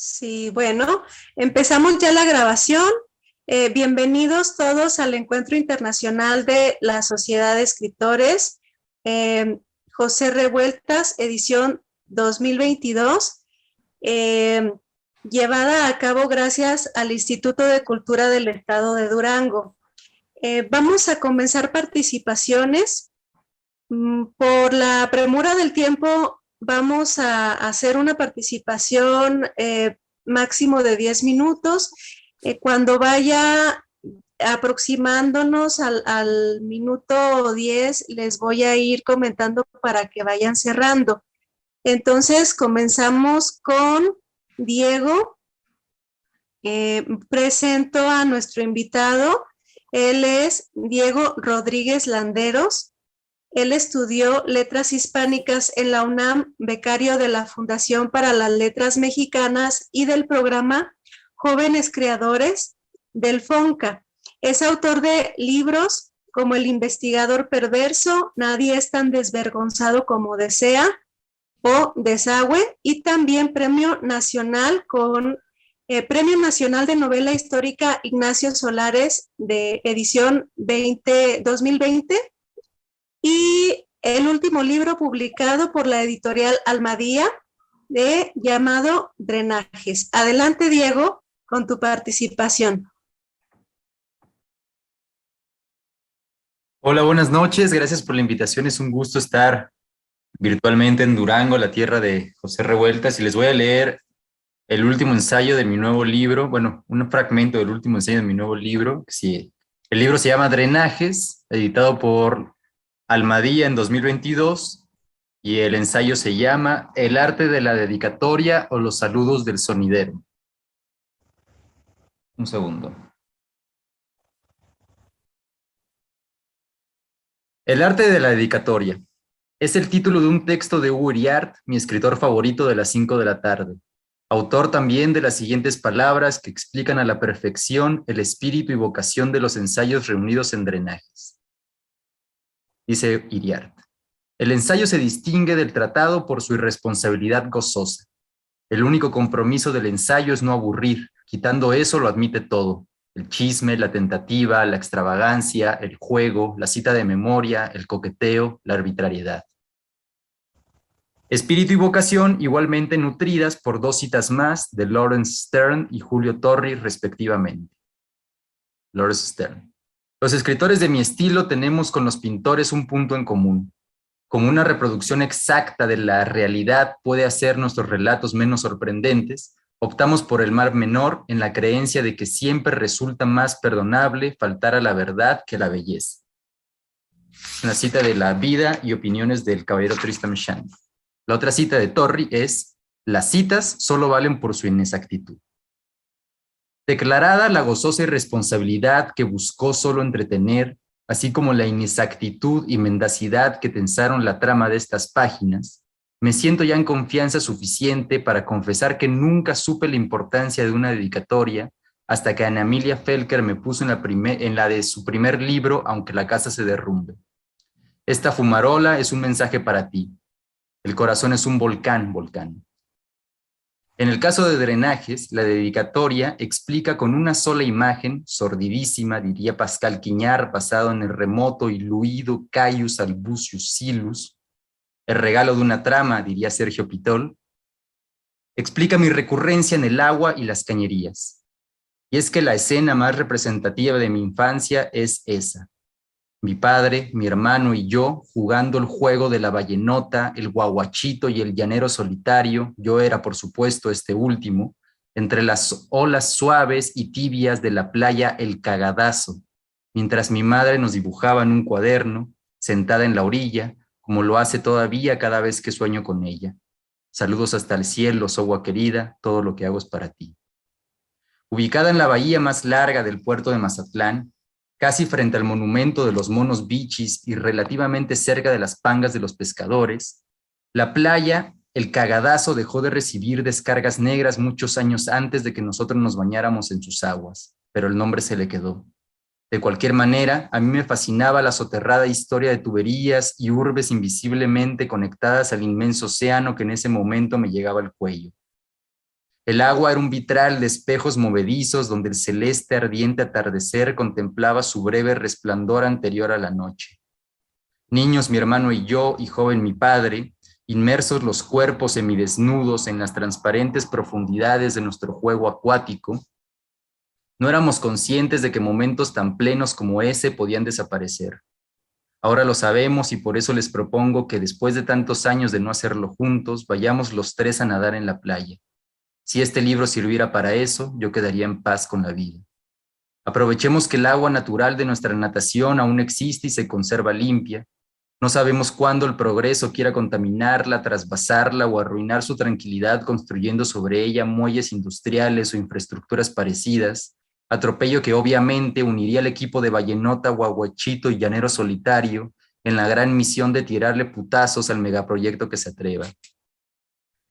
Sí, bueno, empezamos ya la grabación. Bienvenidos todos al Encuentro Internacional de la Sociedad de Escritores, José Revueltas, edición 2022, llevada a cabo gracias al Instituto de Cultura del Estado de Durango. Vamos a comenzar participaciones. Por la premura del tiempo, vamos a hacer una participación máximo de 10 minutos. Cuando vaya aproximándonos al minuto 10, les voy a ir comentando para que vayan cerrando. Entonces, comenzamos con Diego. Presento a nuestro invitado. Él es Diego Rodríguez Landeros. Él estudió Letras Hispánicas en la UNAM, becario de la Fundación para las Letras Mexicanas y del programa Jóvenes Creadores del FONCA. Es autor de libros como El investigador perverso, Nadie es tan desvergonzado como desea, o Desagüe, y también Premio Nacional de Novela Histórica Ignacio Solares de edición 2020. Y el último libro publicado por la editorial Almadía, llamado Drenajes. Adelante, Diego, con tu participación. Hola, buenas noches. Gracias por la invitación. Es un gusto estar virtualmente en Durango, la tierra de José Revueltas, y les voy a leer el último ensayo de mi nuevo libro, bueno, un fragmento del último ensayo de mi nuevo libro. Sí, el libro se llama Drenajes, editado por Almadía en 2022, y el ensayo se llama El arte de la dedicatoria o los saludos del sonidero. Un segundo. El arte de la dedicatoria es el título de un texto de Hugo Iriart, mi escritor favorito de las 5 de la tarde, autor también de las siguientes palabras que explican a la perfección el espíritu y vocación de los ensayos reunidos en Drenajes. Dice Iriart: el ensayo se distingue del tratado por su irresponsabilidad gozosa. El único compromiso del ensayo es no aburrir, quitando eso lo admite todo: el chisme, la tentativa, la extravagancia, el juego, la cita de memoria, el coqueteo, la arbitrariedad. Espíritu y vocación igualmente nutridas por dos citas más de Lawrence Stern y Julio Torri, respectivamente. Lawrence Stern: los escritores de mi estilo tenemos con los pintores un punto en común. Como una reproducción exacta de la realidad puede hacer nuestros relatos menos sorprendentes, optamos por el mal menor en la creencia de que siempre resulta más perdonable faltar a la verdad que a la belleza. Una cita de La vida y opiniones del caballero Tristram Shandy. La otra cita de Torri es: las citas solo valen por su inexactitud. Declarada la gozosa irresponsabilidad que buscó solo entretener, así como la inexactitud y mendacidad que tensaron la trama de estas páginas, me siento ya en confianza suficiente para confesar que nunca supe la importancia de una dedicatoria hasta que Ana Emilia Felker me puso en la de su primer libro, Aunque la casa se derrumbe. Esta fumarola es un mensaje para ti. El corazón es un volcán, volcán. En el caso de Drenajes, la dedicatoria explica con una sola imagen, sordidísima, diría Pascal Quiñar, basado en el remoto y luido Caius Albucius Silus, el regalo de una trama, diría Sergio Pitol, explica mi recurrencia en el agua y las cañerías. Y es que la escena más representativa de mi infancia es esa: mi padre, mi hermano y yo jugando el juego de la vallenota, el guaguachito y el llanero solitario. Yo era, por supuesto, este último, entre las olas suaves y tibias de la playa El Cagadazo, mientras mi madre nos dibujaba en un cuaderno, sentada en la orilla, como lo hace todavía cada vez que sueño con ella. Saludos hasta el cielo, Sogua querida, todo lo que hago es para ti. Ubicada en la bahía más larga del puerto de Mazatlán, casi frente al monumento de los monos bichis y relativamente cerca de las pangas de los pescadores, la playa El Cagadazo dejó de recibir descargas negras muchos años antes de que nosotros nos bañáramos en sus aguas, pero el nombre se le quedó. De cualquier manera, a mí me fascinaba la soterrada historia de tuberías y urbes invisiblemente conectadas al inmenso océano que en ese momento me llegaba al cuello. El agua era un vitral de espejos movedizos donde el celeste ardiente atardecer contemplaba su breve resplandor anterior a la noche. Niños, mi hermano y yo, y joven mi padre, inmersos los cuerpos semidesnudos en las transparentes profundidades de nuestro juego acuático, no éramos conscientes de que momentos tan plenos como ese podían desaparecer. Ahora lo sabemos y por eso les propongo que después de tantos años de no hacerlo juntos, vayamos los tres a nadar en la playa. Si este libro sirviera para eso, yo quedaría en paz con la vida. Aprovechemos que el agua natural de nuestra natación aún existe y se conserva limpia. No sabemos cuándo el progreso quiera contaminarla, trasvasarla o arruinar su tranquilidad construyendo sobre ella muelles industriales o infraestructuras parecidas, atropello que obviamente uniría al equipo de Vallenota, Guaguachito y Llanero Solitario en la gran misión de tirarle putazos al megaproyecto que se atreva.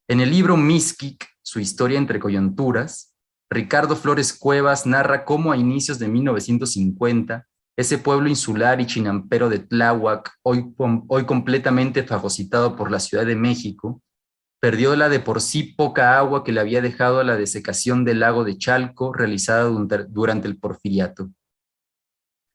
En el libro Mixquic, su historia entre coyunturas, Ricardo Flores Cuevas narra cómo a inicios de 1950, ese pueblo insular y chinampero de Tláhuac, hoy completamente fagocitado por la Ciudad de México, perdió la de por sí poca agua que le había dejado a la desecación del lago de Chalco realizada durante el Porfiriato.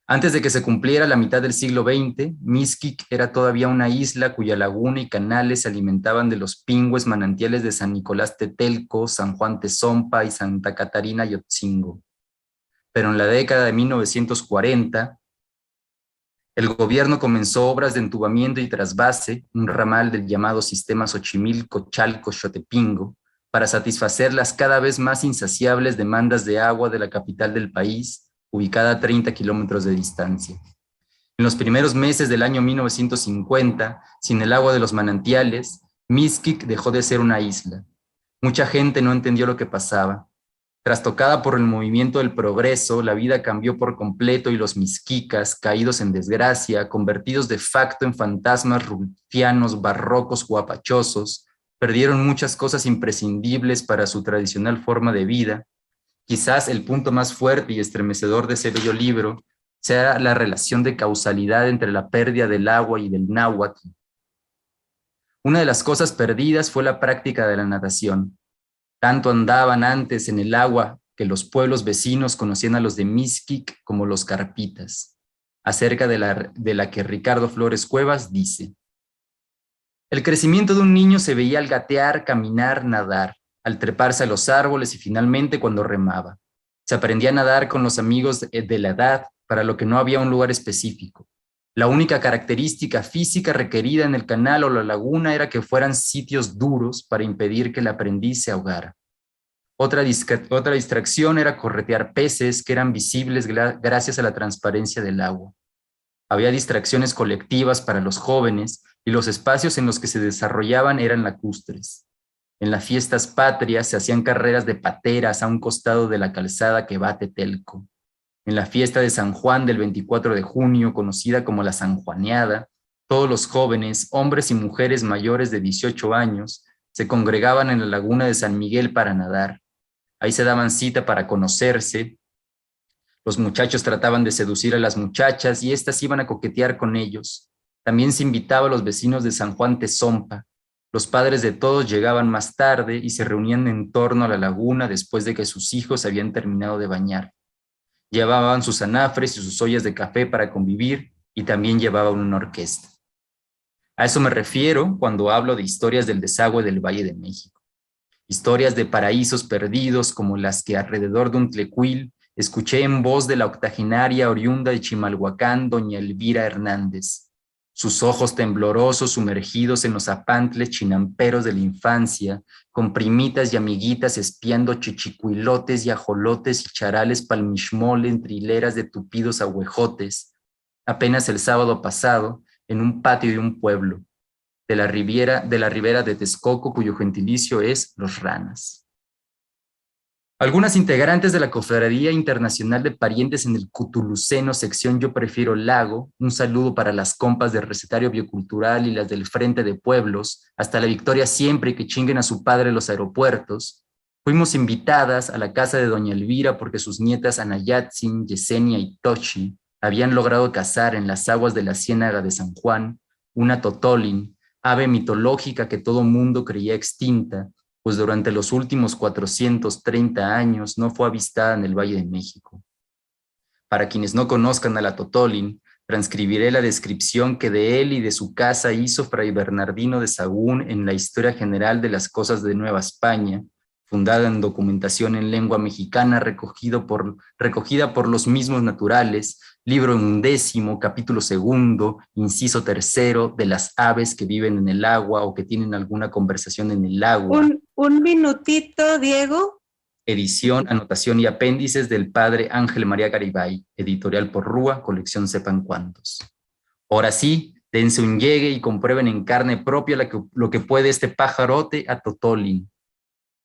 Antes de que se cumpliera la mitad del siglo XX, Mixquic era todavía una isla cuya laguna y canales se alimentaban de los pingües manantiales de San Nicolás Tetelco, San Juan Tezompa y Santa Catarina Yotzingo. Pero en la década de 1940, el gobierno comenzó obras de entubamiento y trasvase, un ramal del llamado Sistema Xochimilco-Chalco-Xotepingo, para satisfacer las cada vez más insaciables demandas de agua de la capital del país, ubicada a 30 kilómetros de distancia. En los primeros meses del año 1950, sin el agua de los manantiales, Mixquic dejó de ser una isla. Mucha gente no entendió lo que pasaba. Trastocada por el movimiento del progreso, la vida cambió por completo y los mixquicas, caídos en desgracia, convertidos de facto en fantasmas rufianos, barrocos, guapachosos, perdieron muchas cosas imprescindibles para su tradicional forma de vida. Quizás el punto más fuerte y estremecedor de ese bello libro sea la relación de causalidad entre la pérdida del agua y del náhuatl. Una de las cosas perdidas fue la práctica de la natación. Tanto andaban antes en el agua que los pueblos vecinos conocían a los de Mixquic como los carpitas, acerca de la que Ricardo Flores Cuevas dice: el crecimiento de un niño se veía al gatear, caminar, nadar, al treparse a los árboles y finalmente cuando remaba. Se aprendía a nadar con los amigos de la edad, para lo que no había un lugar específico. La única característica física requerida en el canal o la laguna era que fueran sitios duros para impedir que el aprendiz se ahogara. Otra distracción era corretear peces que eran visibles gracias a la transparencia del agua. Había distracciones colectivas para los jóvenes y los espacios en los que se desarrollaban eran lacustres. En las fiestas patrias se hacían carreras de pateras a un costado de la calzada que va a Tetelco. En la fiesta de San Juan del 24 de junio, conocida como la Sanjuaneada, todos los jóvenes, hombres y mujeres mayores de 18 años, se congregaban en la laguna de San Miguel para nadar. Ahí se daban cita para conocerse. Los muchachos trataban de seducir a las muchachas y éstas iban a coquetear con ellos. También se invitaba a los vecinos de San Juan Tezompa. Los padres de todos llegaban más tarde y se reunían en torno a la laguna después de que sus hijos habían terminado de bañar. Llevaban sus anafres y sus ollas de café para convivir y también llevaban una orquesta. A eso me refiero cuando hablo de historias del desagüe del Valle de México. Historias de paraísos perdidos como las que alrededor de un tlecuil escuché en voz de la octogenaria oriunda de Chimalhuacán, doña Elvira Hernández. Sus ojos temblorosos sumergidos en los apantles chinamperos de la infancia, con primitas y amiguitas espiando chichicuilotes y ajolotes y charales palmishmol entre hileras de tupidos ahuejotes, apenas el sábado pasado, en un patio de un pueblo, de la ribera de Texcoco, cuyo gentilicio es Los Ranas. Algunas integrantes de la Cofradía Internacional de Parientes en el Cutuluceno, sección Yo Prefiero Lago, un saludo para las compas del Recetario Biocultural y las del Frente de Pueblos, hasta la victoria siempre y que chinguen a su padre los aeropuertos, fuimos invitadas a la casa de doña Elvira porque sus nietas Anayatzin, Yesenia y Tochi habían logrado cazar en las aguas de la Ciénaga de San Juan una totolin, ave mitológica que todo mundo creía extinta, pues durante los últimos 430 años no fue avistada en el Valle de México. Para quienes no conozcan a la Totolin, transcribiré la descripción que de él y de su casa hizo Fray Bernardino de Sahagún en la Historia General de las Cosas de Nueva España, fundada en documentación en lengua mexicana recogida por los mismos naturales, libro 11, capítulo 2, inciso 3, de las aves que viven en el agua o que tienen alguna conversación en el agua. Un minutito, Diego. Edición, anotación y apéndices del padre Ángel María Garibay, editorial Porrúa, colección Sepan Cuántos. Ahora sí, dense un llegue y comprueben en carne propia lo que puede este pajarote a Totolin.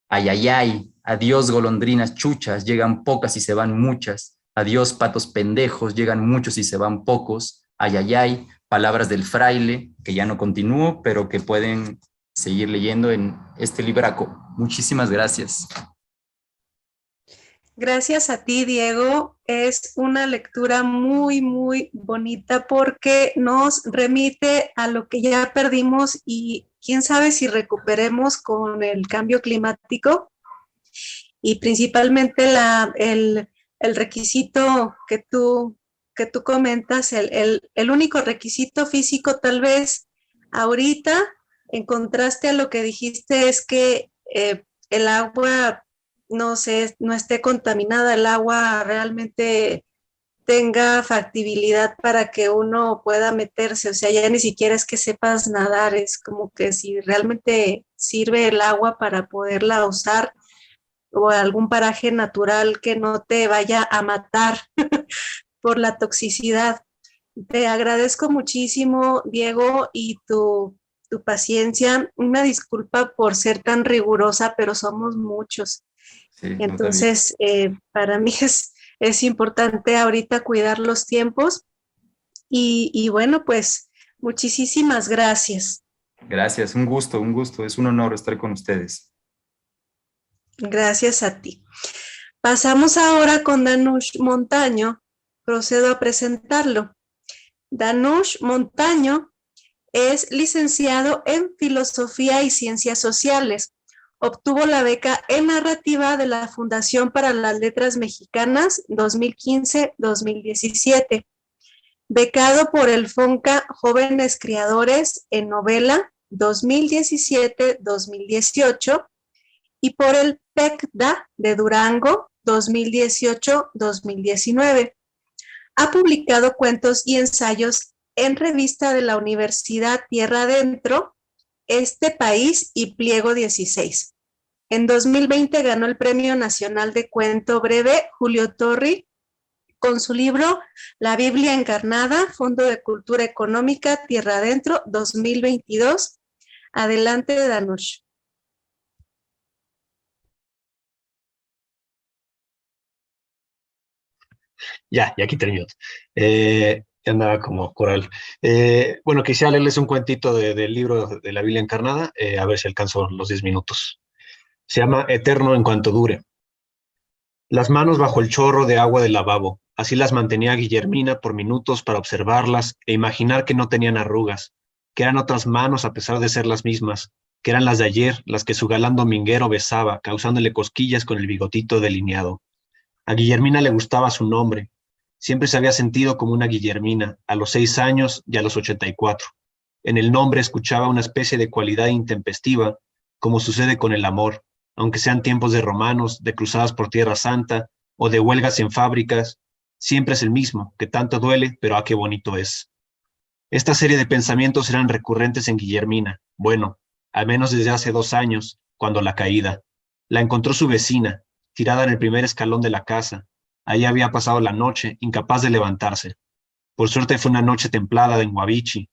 Ay, ay, ay, adiós golondrinas chuchas, llegan pocas y se van muchas. Adiós patos pendejos, llegan muchos y se van pocos. Ay, ay, ay, palabras del fraile, que ya no continúo, pero que pueden seguir leyendo en este libraco. Muchísimas gracias. Gracias a ti, Diego. Es una lectura muy, muy bonita porque nos remite a lo que ya perdimos y quién sabe si recuperemos con el cambio climático y principalmente el requisito que tú comentas, el único requisito físico tal vez ahorita, en contraste a lo que dijiste, es que el agua no esté contaminada, el agua realmente tenga factibilidad para que uno pueda meterse, o sea, ya ni siquiera es que sepas nadar, es como que si realmente sirve el agua para poderla usar o algún paraje natural que no te vaya a matar por la toxicidad. Te agradezco muchísimo, Diego, y tu paciencia. Una disculpa por ser tan rigurosa, pero somos muchos. Sí, Entonces, para mí es importante ahorita cuidar los tiempos y bueno, pues muchísimas gracias. Gracias, un gusto, es un honor estar con ustedes. Gracias a ti. Pasamos ahora con Danush Montaño. Procedo a presentarlo. Danush Montaño es licenciado en Filosofía y Ciencias Sociales. Obtuvo la beca en narrativa de la Fundación para las Letras Mexicanas 2015-2017. Becado por el FONCA Jóvenes Creadores en Novela 2017-2018 y por el PECDA de Durango 2018-2019. Ha publicado cuentos y ensayos en revista de la Universidad Tierra Adentro, Este País y Pliego 16. En 2020 ganó el Premio Nacional de Cuento Breve Julio Torri con su libro La Biblia Encarnada, Fondo de Cultura Económica Tierra Adentro 2022. Adelante, Danush. Ya aquí terminó. Andaba como coral. Bueno, quisiera leerles un cuentito del libro de la Biblia Encarnada, a ver si alcanzo los 10 minutos. Se llama Eterno en cuanto dure. Las manos bajo el chorro de agua del lavabo. Así las mantenía Guillermina por minutos para observarlas e imaginar que no tenían arrugas, que eran otras manos a pesar de ser las mismas, que eran las de ayer, las que su galán dominguero besaba, causándole cosquillas con el bigotito delineado. A Guillermina le gustaba su nombre. Siempre se había sentido como una Guillermina, a los 6 años y a los 84. En el nombre escuchaba una especie de cualidad intempestiva, como sucede con el amor, aunque sean tiempos de romanos, de cruzadas por Tierra Santa o de huelgas en fábricas, siempre es el mismo, que tanto duele, pero qué bonito es. Esta serie de pensamientos eran recurrentes en Guillermina, bueno, al menos desde hace 2 años, cuando la caída. La encontró su vecina, tirada en el primer escalón de la casa. Ahí había pasado la noche, incapaz de levantarse. Por suerte fue una noche templada en Guavichi.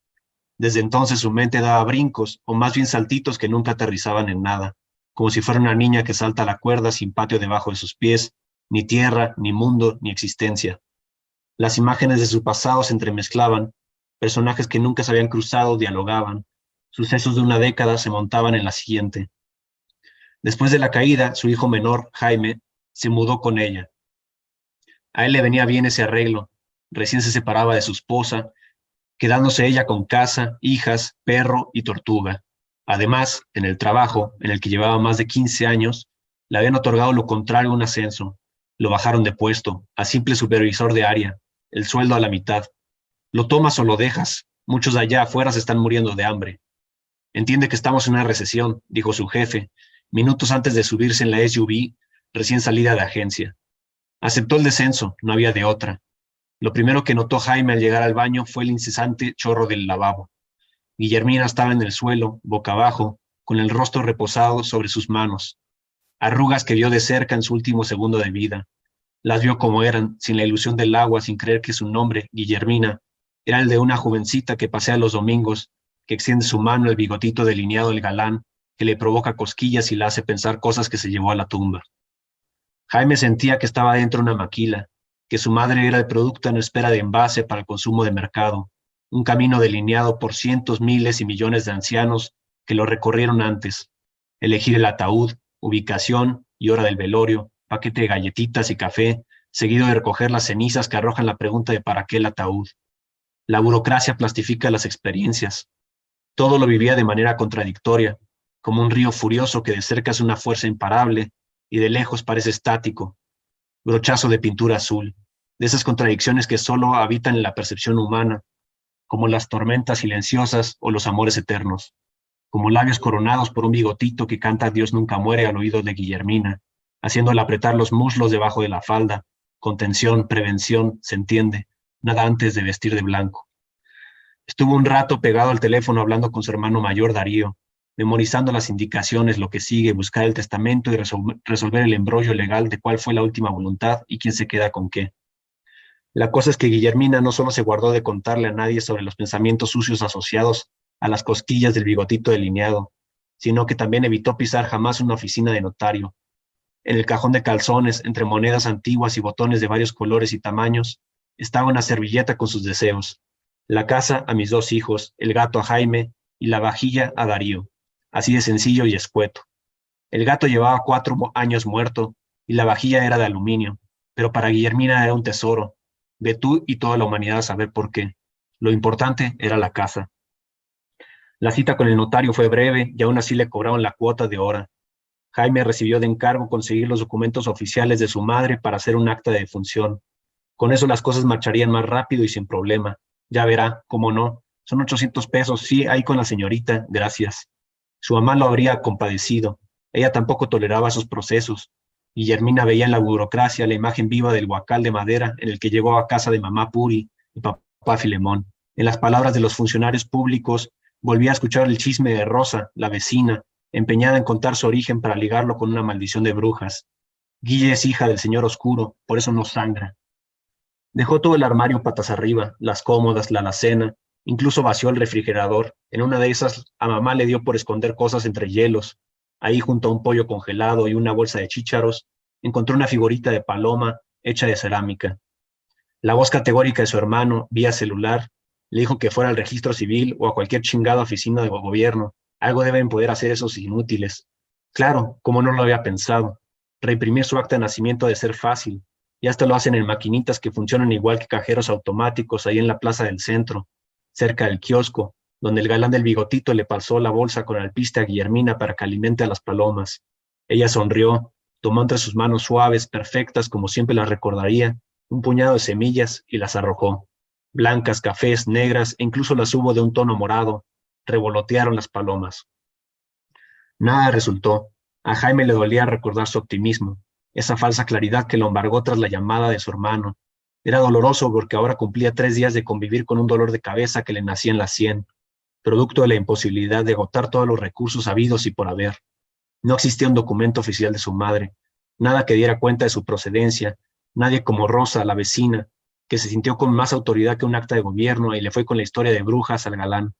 Desde entonces su mente daba brincos, o más bien saltitos que nunca aterrizaban en nada, como si fuera una niña que salta a la cuerda sin patio debajo de sus pies, ni tierra, ni mundo, ni existencia. Las imágenes de su pasado se entremezclaban, personajes que nunca se habían cruzado dialogaban, sucesos de una década se montaban en la siguiente. Después de la caída, su hijo menor, Jaime, se mudó con ella. A él le venía bien ese arreglo, recién se separaba de su esposa, quedándose ella con casa, hijas, perro y tortuga. Además, en el trabajo, en el que llevaba más de 15 años, le habían otorgado lo contrario a un ascenso. Lo bajaron de puesto, a simple supervisor de área, el sueldo a la mitad. ¿Lo tomas o lo dejas? Muchos de allá afuera se están muriendo de hambre. Entiende que estamos en una recesión, dijo su jefe, minutos antes de subirse en la SUV, recién salida de agencia. Aceptó el descenso, no había de otra. Lo primero que notó Jaime al llegar al baño fue el incesante chorro del lavabo. Guillermina estaba en el suelo, boca abajo, con el rostro reposado sobre sus manos. Arrugas que vio de cerca en su último segundo de vida. Las vio como eran, sin la ilusión del agua, sin creer que su nombre, Guillermina, era el de una jovencita que pasea los domingos, que extiende su mano el bigotito delineado del galán, que le provoca cosquillas y la hace pensar cosas que se llevó a la tumba. Jaime sentía que estaba dentro de una maquila, que su madre era el producto en espera de envase para el consumo de mercado, un camino delineado por cientos, miles y millones de ancianos que lo recorrieron antes. Elegir el ataúd, ubicación y hora del velorio, paquete de galletitas y café, seguido de recoger las cenizas que arrojan la pregunta de ¿para qué el ataúd? La burocracia plastifica las experiencias. Todo lo vivía de manera contradictoria, como un río furioso que de cerca es una fuerza imparable y de lejos parece estático. Brochazo de pintura azul, de esas contradicciones que solo habitan en la percepción humana, como las tormentas silenciosas o los amores eternos, como labios coronados por un bigotito que canta Dios nunca muere al oído de Guillermina, haciéndola apretar los muslos debajo de la falda, contención, prevención, se entiende, nada antes de vestir de blanco. Estuvo un rato pegado al teléfono hablando con su hermano mayor Darío, memorizando las indicaciones, lo que sigue, buscar el testamento y resolver el embrollo legal de cuál fue la última voluntad y quién se queda con qué. La cosa es que Guillermina no solo se guardó de contarle a nadie sobre los pensamientos sucios asociados a las cosquillas del bigotito delineado, sino que también evitó pisar jamás una oficina de notario. En el cajón de calzones, entre monedas antiguas y botones de varios colores y tamaños, estaba una servilleta con sus deseos. La casa a mis 2 hijos, el gato a Jaime y la vajilla a Darío. Así de sencillo y escueto. El gato llevaba 4 años muerto y la vajilla era de aluminio, pero para Guillermina era un tesoro. Ve tú y toda la humanidad a saber por qué. Lo importante era la casa. La cita con el notario fue breve y aún así le cobraron la cuota de hora. Jaime recibió de encargo conseguir los documentos oficiales de su madre para hacer un acta de defunción. Con eso las cosas marcharían más rápido y sin problema. Ya verá, cómo no. Son 800 pesos, sí, ahí con la señorita, gracias. Su mamá lo habría compadecido. Ella tampoco toleraba esos procesos. Guillermina veía en la burocracia la imagen viva del huacal de madera en el que llegó a casa de mamá Puri y papá Filemón. En las palabras de los funcionarios públicos, volvía a escuchar el chisme de Rosa, la vecina, empeñada en contar su origen para ligarlo con una maldición de brujas. Guille es hija del señor oscuro, por eso no sangra. Dejó todo el armario patas arriba, las cómodas, la alacena, incluso vació el refrigerador. En una de esas, a mamá le dio por esconder cosas entre hielos. Ahí, junto a un pollo congelado y una bolsa de chícharos, encontró una figurita de paloma hecha de cerámica. La voz categórica de su hermano, vía celular, le dijo que fuera al registro civil o a cualquier chingada oficina de gobierno. Algo deben poder hacer esos inútiles. Claro, como no lo había pensado. Reimprimir su acta de nacimiento ha de ser fácil. Y hasta lo hacen en maquinitas que funcionan igual que cajeros automáticos ahí en la plaza del centro, cerca del kiosco, donde el galán del bigotito le pasó la bolsa con alpiste a Guillermina para que alimente a las palomas. Ella sonrió, tomó entre sus manos suaves, perfectas, como siempre las recordaría, un puñado de semillas y las arrojó. Blancas, cafés, negras e incluso las hubo de un tono morado. Revolotearon las palomas. Nada resultó. A Jaime le dolía recordar su optimismo, esa falsa claridad que lo embargó tras la llamada de su hermano. Era doloroso porque ahora cumplía 3 días de convivir con un dolor de cabeza que le nacía en la sien, producto de la imposibilidad de agotar todos los recursos habidos y por haber. No existía un documento oficial de su madre, nada que diera cuenta de su procedencia, nadie como Rosa, la vecina, que se sintió con más autoridad que un acta de gobierno y le fue con la historia de brujas al galán.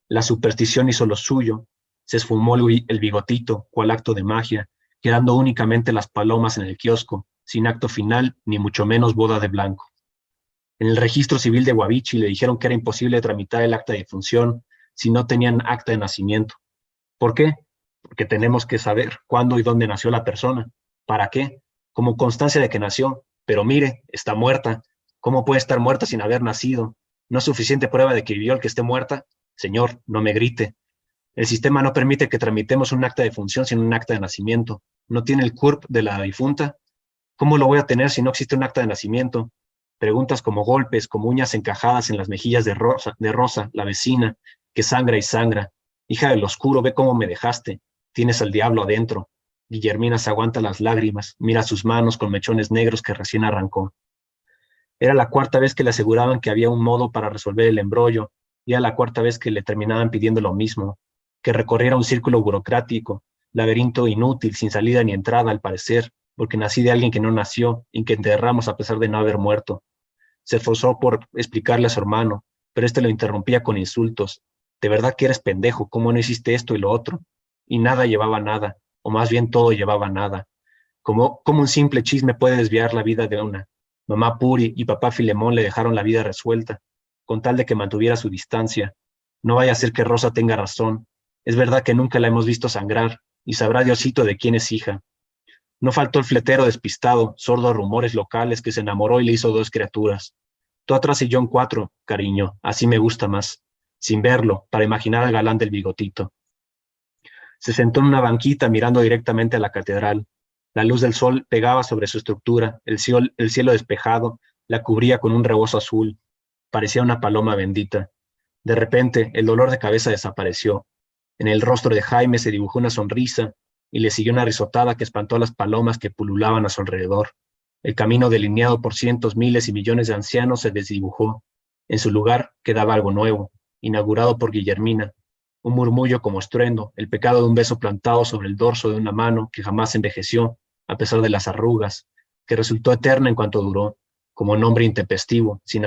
La superstición hizo lo suyo, se esfumó el bigotito, cual acto de magia, quedando únicamente las palomas en el kiosco, sin acto final, ni mucho menos boda de blanco. En el registro civil de Guavichi le dijeron que era imposible tramitar el acta de defunción si no tenían acta de nacimiento. ¿Por qué? Porque tenemos que saber cuándo y dónde nació la persona. ¿Para qué? Como constancia de que nació. Pero mire, está muerta. ¿Cómo puede estar muerta sin haber nacido? ¿No es suficiente prueba de que vivió el que esté muerta? Señor, no me grite. El sistema no permite que tramitemos un acta de función sin un acta de nacimiento. ¿No tiene el CURP de la difunta? ¿Cómo lo voy a tener si no existe un acta de nacimiento? Preguntas como golpes, como uñas encajadas en las mejillas de Rosa, la vecina, que sangra y sangra. Hija del oscuro, ve cómo me dejaste. Tienes al diablo adentro. Guillermina se aguanta las lágrimas, mira sus manos con mechones negros que recién arrancó. Era la cuarta vez que le aseguraban que había un modo para resolver el embrollo, y era la cuarta vez que le terminaban pidiendo lo mismo, que recorriera un círculo burocrático, laberinto inútil, sin salida ni entrada al parecer, porque nací de alguien que no nació y que enterramos a pesar de no haber muerto. Se esforzó por explicarle a su hermano, pero este lo interrumpía con insultos. De verdad que eres pendejo, ¿cómo no hiciste esto y lo otro? Y nada llevaba a nada, o más bien todo llevaba a nada. ¿Cómo un simple chisme puede desviar la vida de una? Mamá Puri y papá Filemón le dejaron la vida resuelta, con tal de que mantuviera su distancia. No vaya a ser que Rosa tenga razón. Es verdad que nunca la hemos visto sangrar, y sabrá Diosito de quién es hija. No faltó el fletero despistado, sordo a rumores locales, que se enamoró y le hizo 2 criaturas. Tú atrás y yo en 4, cariño, así me gusta más. Sin verlo, para imaginar al galán del bigotito. Se sentó en una banquita mirando directamente a la catedral. La luz del sol pegaba sobre su estructura, el cielo despejado la cubría con un rebozo azul. Parecía una paloma bendita. De repente, el dolor de cabeza desapareció. En el rostro de Jaime se dibujó una sonrisa y le siguió una risotada que espantó a las palomas que pululaban a su alrededor. El camino delineado por cientos, miles y millones de ancianos se desdibujó. En su lugar quedaba algo nuevo, inaugurado por Guillermina. Un murmullo como estruendo, el pecado de un beso plantado sobre el dorso de una mano que jamás envejeció, a pesar de las arrugas, que resultó eterna en cuanto duró, como nombre intempestivo, sin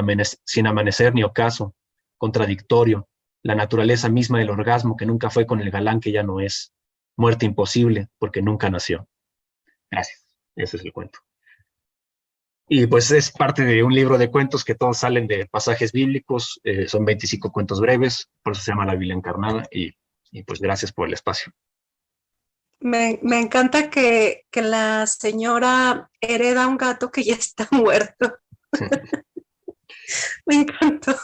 amanecer ni ocaso, contradictorio, la naturaleza misma del orgasmo que nunca fue con el galán que ya no es, muerte imposible porque nunca nació. Gracias, ese es el cuento. Y pues es parte de un libro de cuentos que todos salen de pasajes bíblicos, son 25 cuentos breves, por eso se llama La Biblia Encarnada, y pues gracias por el espacio. Me encanta que la señora hereda un gato que ya está muerto. Me encantó.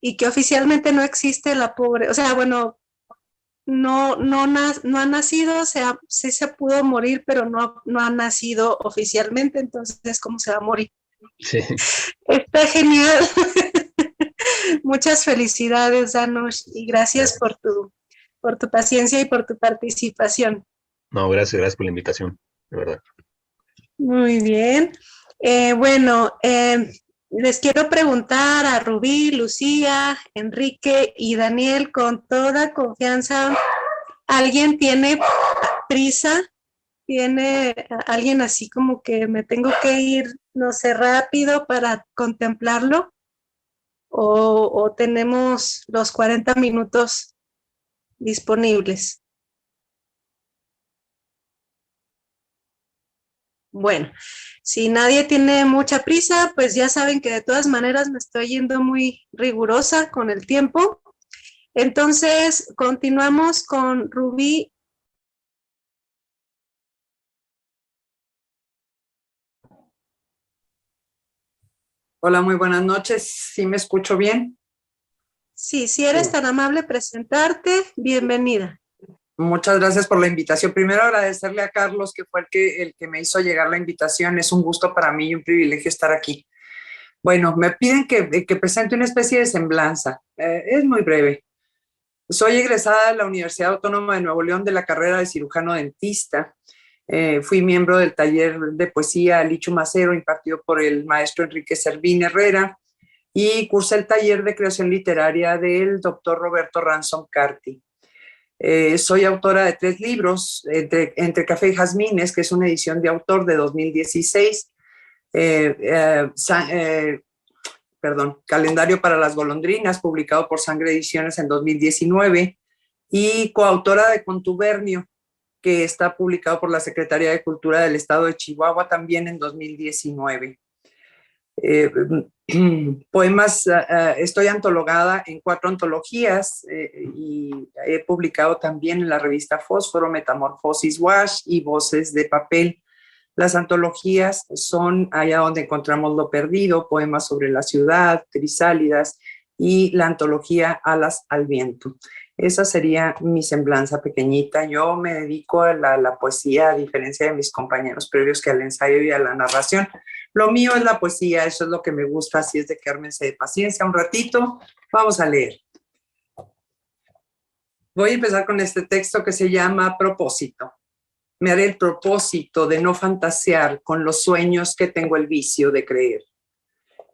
Y que oficialmente no existe la pobre, o sea, bueno, no ha nacido, o sea, sí se pudo morir, pero no ha nacido oficialmente, entonces, ¿cómo se va a morir? Sí. Está genial. Muchas felicidades, Danush, y gracias por tu paciencia y por tu participación. No, gracias por la invitación, de verdad. Muy bien. Bueno, les quiero preguntar a Rubí, Lucía, Enrique y Daniel con toda confianza. ¿Alguien tiene prisa? ¿Tiene alguien así como que me tengo que ir, no sé, rápido para contemplarlo? ¿O tenemos los 40 minutos disponibles? Bueno, si nadie tiene mucha prisa, pues ya saben que de todas maneras me estoy yendo muy rigurosa con el tiempo. Entonces, continuamos con Rubí. Hola, muy buenas noches. ¿Sí me escucho bien? Sí, si eres tan amable presentarte, bienvenida. Muchas gracias por la invitación. Primero agradecerle a Carlos, que fue el que me hizo llegar la invitación. Es un gusto para mí y un privilegio estar aquí. Bueno, me piden que presente una especie de semblanza. Es muy breve. Soy egresada de la Universidad Autónoma de Nuevo León de la carrera de cirujano dentista. Fui miembro del taller de poesía Lichu Macero, impartido por el maestro Enrique Servín Herrera, y cursé el taller de creación literaria del doctor Roberto Ransom Carti. Soy autora de 3 libros, Entre Café y Jazmines, que es una edición de autor de 2016, Calendario para las golondrinas, publicado por Sangre Ediciones en 2019, y coautora de Contubernio, que está publicado por la Secretaría de Cultura del Estado de Chihuahua también en 2019. Poemas, estoy antologada en 4 antologías y he publicado también en la revista Fósforo, Metamorfosis Wash y Voces de Papel. Las antologías son Allá donde encontramos lo perdido, Poemas sobre la ciudad, Crisálidas, y la antología Alas al viento. esa sería mi semblanza pequeñita. Yo me dedico a la poesía, a diferencia de mis compañeros previos que al ensayo y a la narración. Lo mío es la poesía, eso es lo que me gusta, así es de que ármense de paciencia un ratito. Vamos a leer. Voy a empezar con este texto que se llama Propósito. Me haré el propósito de no fantasear con los sueños que tengo el vicio de creer.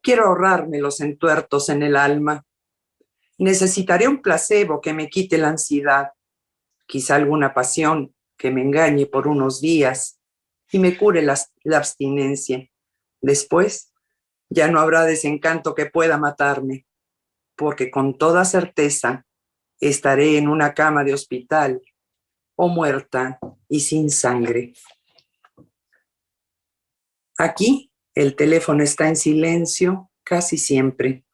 Quiero ahorrarme los entuertos en el alma. Necesitaré un placebo que me quite la ansiedad, quizá alguna pasión que me engañe por unos días y me cure la abstinencia. Después, ya no habrá desencanto que pueda matarme, porque con toda certeza estaré en una cama de hospital o muerta y sin sangre. Aquí el teléfono está en silencio casi siempre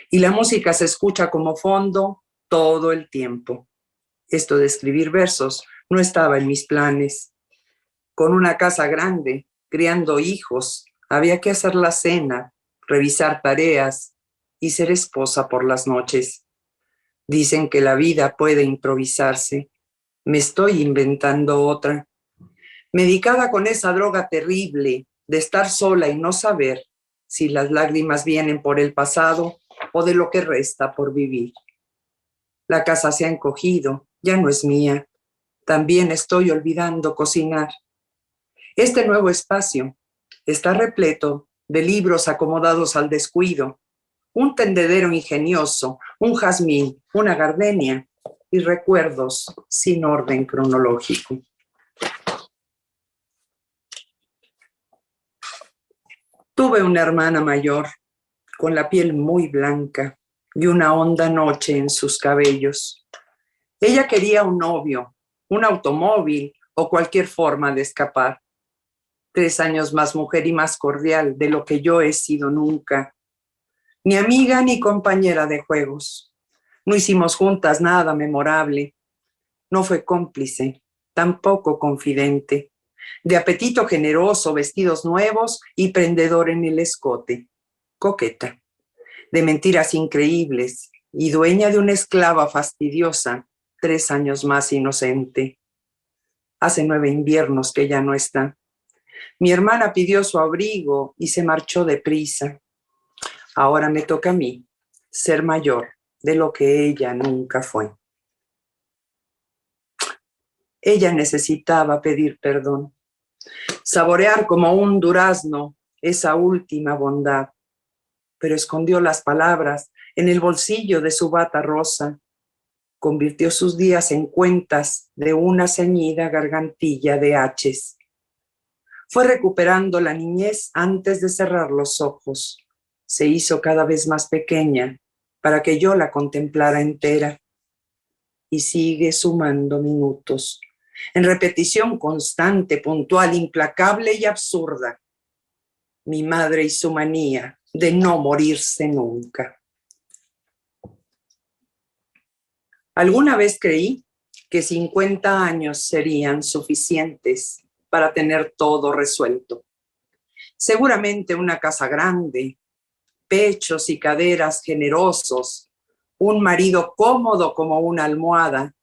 y la música se escucha como fondo todo el tiempo. Esto de escribir versos no estaba en mis planes. Con una casa grande, criando hijos, había que hacer la cena, revisar tareas y ser esposa por las noches. Dicen que la vida puede improvisarse. Me estoy inventando otra. Medicada con esa droga terrible de estar sola y no saber si las lágrimas vienen por el pasado o de lo que resta por vivir. La casa se ha encogido, ya no es mía. También estoy olvidando cocinar. Este nuevo espacio está repleto de libros acomodados al descuido, un tendedero ingenioso, un jazmín, una gardenia y recuerdos sin orden cronológico. Tuve una hermana mayor, con la piel muy blanca y una honda noche en sus cabellos. Ella quería un novio, un automóvil o cualquier forma de escapar. 3 años más mujer y más cordial de lo que yo he sido nunca. Ni amiga ni compañera de juegos. No hicimos juntas nada memorable. No fue cómplice, tampoco confidente. De apetito generoso, vestidos nuevos y prendedor en el escote. Coqueta. De mentiras increíbles y dueña de una esclava fastidiosa, 3 años más inocente. Hace 9 inviernos que ya no está. Mi hermana pidió su abrigo y se marchó deprisa. Ahora me toca a mí ser mayor de lo que ella nunca fue. Ella necesitaba pedir perdón, saborear como un durazno esa última bondad, pero escondió las palabras en el bolsillo de su bata rosa, convirtió sus días en cuentas de una ceñida gargantilla de haches. Fue recuperando la niñez antes de cerrar los ojos. Se hizo cada vez más pequeña para que yo la contemplara entera. Y sigue sumando minutos, en repetición constante, puntual, implacable y absurda. Mi madre y su manía de no morirse nunca. Alguna vez creí que 50 años serían suficientes para tener todo resuelto. Seguramente una casa grande, pechos y caderas generosos, un marido cómodo como una almohada,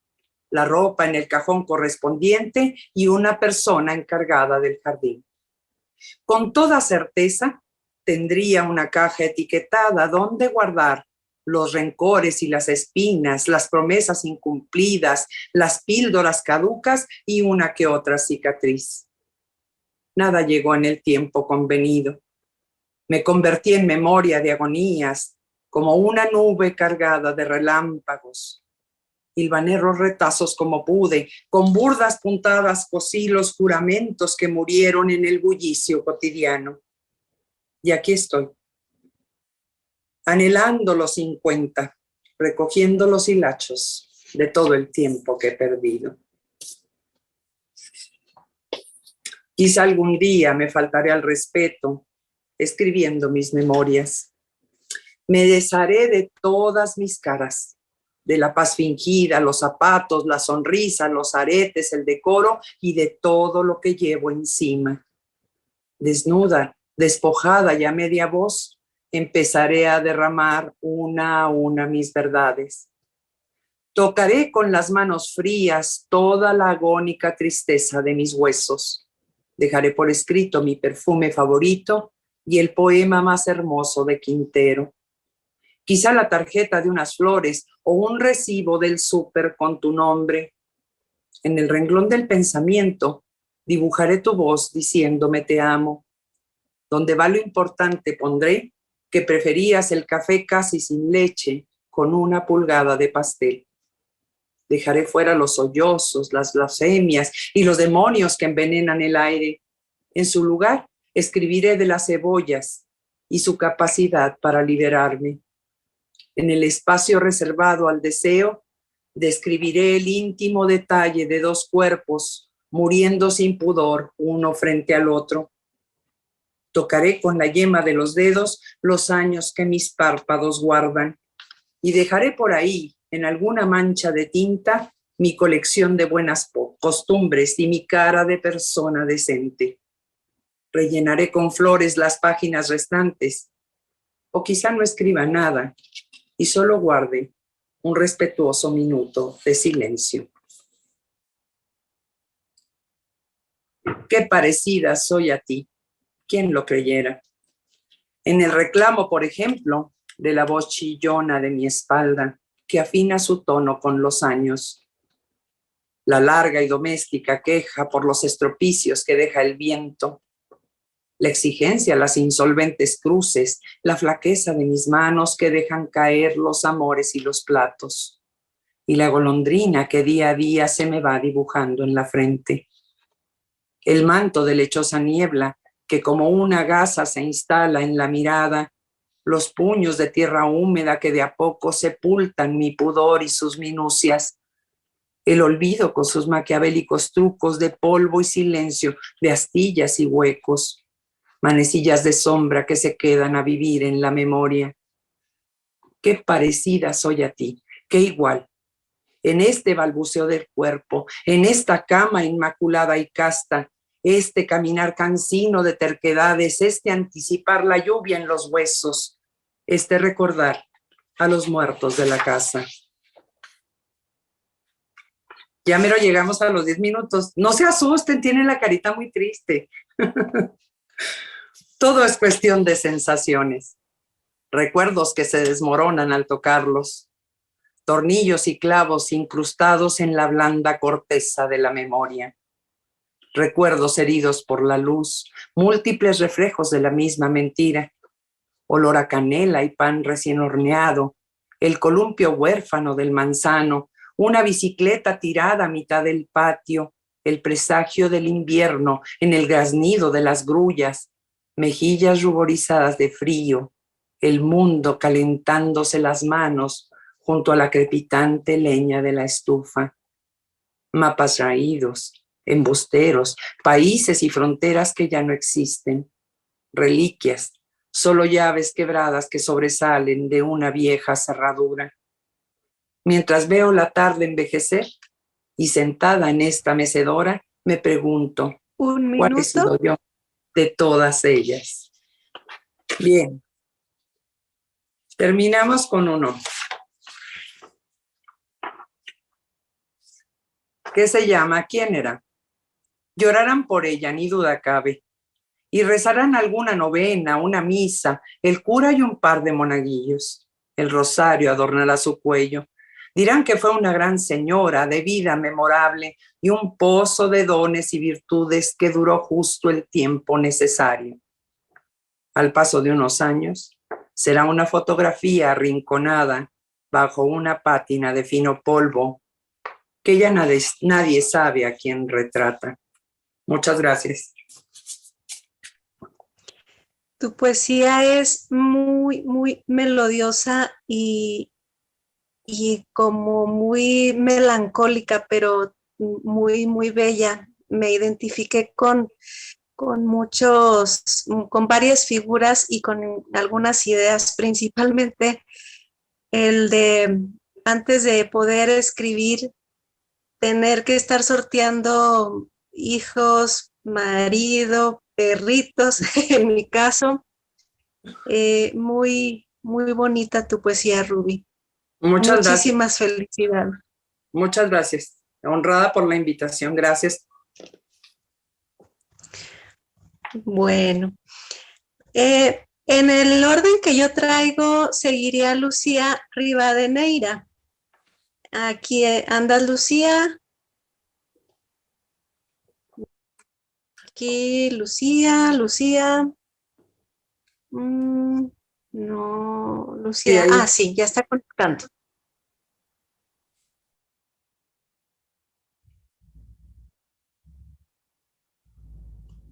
la ropa en el cajón correspondiente y una persona encargada del jardín. Con toda certeza, tendría una caja etiquetada donde guardar los rencores y las espinas, las promesas incumplidas, las píldoras caducas y una que otra cicatriz. Nada llegó en el tiempo convenido. Me convertí en memoria de agonías, como una nube cargada de relámpagos. Hilvané los retazos como pude, con burdas puntadas cosí los juramentos que murieron en el bullicio cotidiano. Y aquí estoy, anhelando los 50, recogiendo los hilachos de todo el tiempo que he perdido. Quizá algún día me faltaré al respeto, escribiendo mis memorias. Me desharé de todas mis caras, de la paz fingida, los zapatos, la sonrisa, los aretes, el decoro y de todo lo que llevo encima. Desnuda, despojada y a media voz, empezaré a derramar una a una mis verdades. Tocaré con las manos frías toda la agónica tristeza de mis huesos. Dejaré por escrito mi perfume favorito y el poema más hermoso de Quintero. Quizá la tarjeta de unas flores o un recibo del súper con tu nombre. En el renglón del pensamiento dibujaré tu voz diciéndome te amo. Donde va lo importante pondré que preferías el café casi sin leche con una pulgada de pastel. Dejaré fuera los sollozos, las blasfemias y los demonios que envenenan el aire. En su lugar, escribiré de las cebollas y su capacidad para liberarme. En el espacio reservado al deseo, describiré el íntimo detalle de dos cuerpos muriendo sin pudor uno frente al otro. Tocaré con la yema de los dedos los años que mis párpados guardan y dejaré por ahí, en alguna mancha de tinta, mi colección de buenas costumbres y mi cara de persona decente. Rellenaré con flores las páginas restantes, o quizá no escriba nada y solo guarde un respetuoso minuto de silencio. Qué parecida soy a ti, ¿quién lo creyera? En el reclamo, por ejemplo, de la voz chillona de mi espalda, que afina su tono con los años. La larga y doméstica queja por los estropicios que deja el viento. La exigencia, las insolventes cruces, la flaqueza de mis manos que dejan caer los amores y los platos. Y la golondrina que día a día se me va dibujando en la frente. El manto de lechosa niebla que como una gasa se instala en la mirada, los puños de tierra húmeda que de a poco sepultan mi pudor y sus minucias, el olvido con sus maquiavélicos trucos de polvo y silencio, de astillas y huecos, manecillas de sombra que se quedan a vivir en la memoria. Qué parecida soy a ti, qué igual. En este balbuceo del cuerpo, en esta cama inmaculada y casta, este caminar cansino de terquedades, este anticipar la lluvia en los huesos, este recordar a los muertos de la casa. Ya mero llegamos a los 10 minutos. No se asusten, tienen la carita muy triste. Todo es cuestión de sensaciones. Recuerdos que se desmoronan al tocarlos. Tornillos y clavos incrustados en la blanda corteza de la memoria. Recuerdos heridos por la luz, múltiples reflejos de la misma mentira. Olor a canela y pan recién horneado, el columpio huérfano del manzano, una bicicleta tirada a mitad del patio, el presagio del invierno en el graznido de las grullas, mejillas ruborizadas de frío, el mundo calentándose las manos junto a la crepitante leña de la estufa. Mapas raídos, embusteros, países y fronteras que ya no existen, reliquias, solo llaves quebradas que sobresalen de una vieja cerradura. Mientras veo la tarde envejecer y sentada en esta mecedora, me pregunto, ¿cuál he sido yo de todas ellas? Bien, terminamos con uno. ¿Qué se llama? ¿Quién era? Llorarán por ella, ni duda cabe, y rezarán alguna novena, una misa, el cura y un par de monaguillos. El rosario adornará su cuello. Dirán que fue una gran señora de vida memorable y un pozo de dones y virtudes que duró justo el tiempo necesario. Al paso de unos años, será una fotografía arrinconada bajo una pátina de fino polvo que ya nadie sabe a quién retrata. Muchas gracias. Tu poesía es muy, muy melodiosa y como muy melancólica, pero muy, muy bella. Me identifiqué con varias figuras y con algunas ideas, principalmente el de antes de poder escribir, tener que estar sorteando hijos, marido, perritos, en mi caso. Muy, muy bonita tu poesía, Ruby. Muchas gracias. Muchísimas felicidades. Muchas gracias. Honrada por la invitación. Gracias. Bueno, en el orden que yo traigo, seguiría Lucía Rivadeneira. Aquí anda Lucía. Aquí Lucía. No, Lucía. Sí, ahí. Sí, ya está conectando.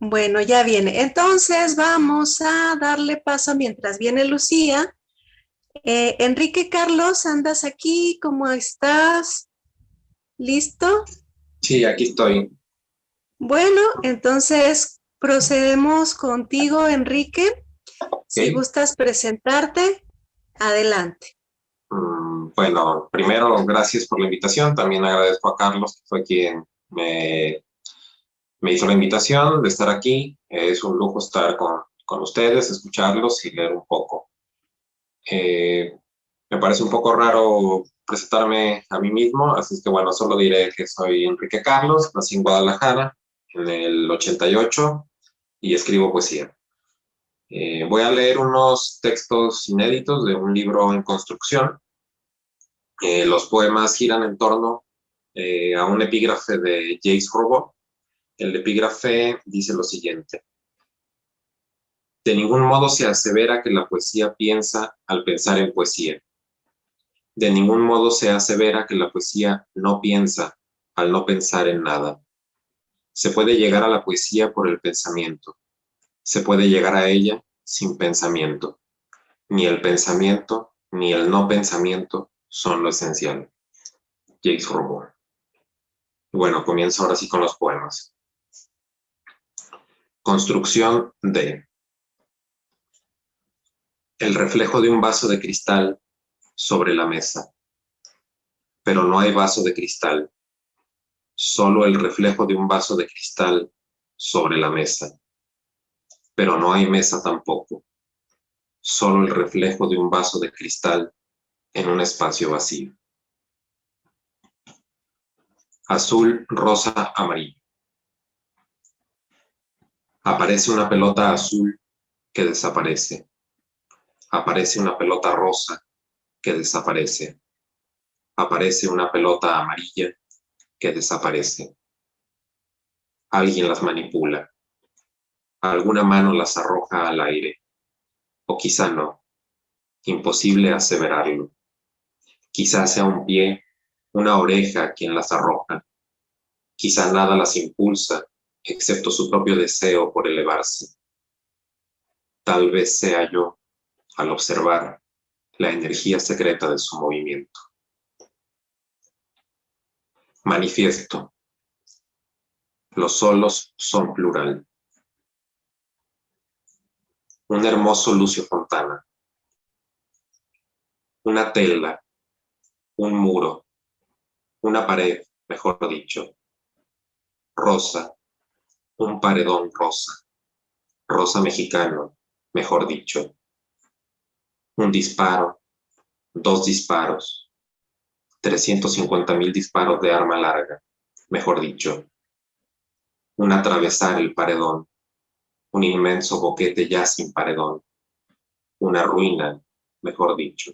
Bueno, ya viene. Entonces vamos a darle paso mientras viene Lucía. Enrique Carlos, ¿andas aquí? ¿Cómo estás? ¿Listo? Sí, aquí estoy. Bueno, entonces procedemos contigo, Enrique. Si gustas presentarte, adelante. Bueno, primero, gracias por la invitación. También agradezco a Carlos, que fue quien me hizo la invitación de estar aquí. Es un lujo estar con ustedes, escucharlos y leer un poco. Me parece un poco raro presentarme a mí mismo, así es que bueno, solo diré que soy Enrique Carlos, nací en Guadalajara en el 88 y escribo poesía. Voy a leer unos textos inéditos de un libro en construcción. Los poemas giran en torno a un epígrafe de Jacques Roubaud. El epígrafe dice lo siguiente: de ningún modo se asevera que la poesía piensa al pensar en poesía. De ningún modo se asevera que la poesía no piensa al no pensar en nada. Se puede llegar a la poesía por el pensamiento. Se puede llegar a ella sin pensamiento. Ni el pensamiento ni el no pensamiento son lo esencial. Jacques Roubaud. Bueno, comienzo ahora sí con los poemas. Construcción de: el reflejo de un vaso de cristal sobre la mesa. Pero no hay vaso de cristal, solo el reflejo de un vaso de cristal sobre la mesa. Pero no hay mesa tampoco, solo el reflejo de un vaso de cristal en un espacio vacío. Azul, rosa, amarillo. Aparece una pelota azul que desaparece. Aparece una pelota rosa que desaparece. Aparece una pelota amarilla que desaparece. Alguien las manipula. Alguna mano las arroja al aire. O quizá no. Imposible aseverarlo. Quizá sea un pie, una oreja quien las arroja. Quizá nada las impulsa, excepto su propio deseo por elevarse. Tal vez sea yo, al observar, la energía secreta de su movimiento. Manifiesto. Los solos son plural. Un hermoso Lucio Fontana. Una tela, un muro, una pared, mejor dicho. Rosa, un paredón rosa. Rosa mexicano, mejor dicho. Un disparo, dos disparos. 350,000 disparos de arma larga, mejor dicho. Un atravesar el paredón. Un inmenso boquete ya sin paredón. Una ruina, mejor dicho.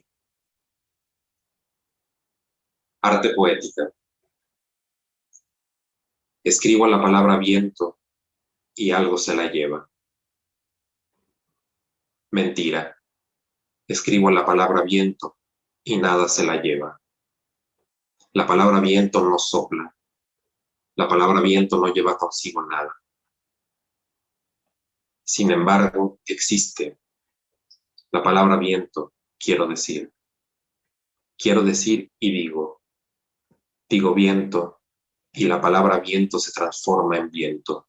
Arte poética. Escribo la palabra viento y algo se la lleva. Mentira. Escribo la palabra viento y nada se la lleva. La palabra viento no sopla. La palabra viento no lleva consigo nada. Sin embargo, existe. La palabra viento, quiero decir. Quiero decir y digo. Digo viento y la palabra viento se transforma en viento.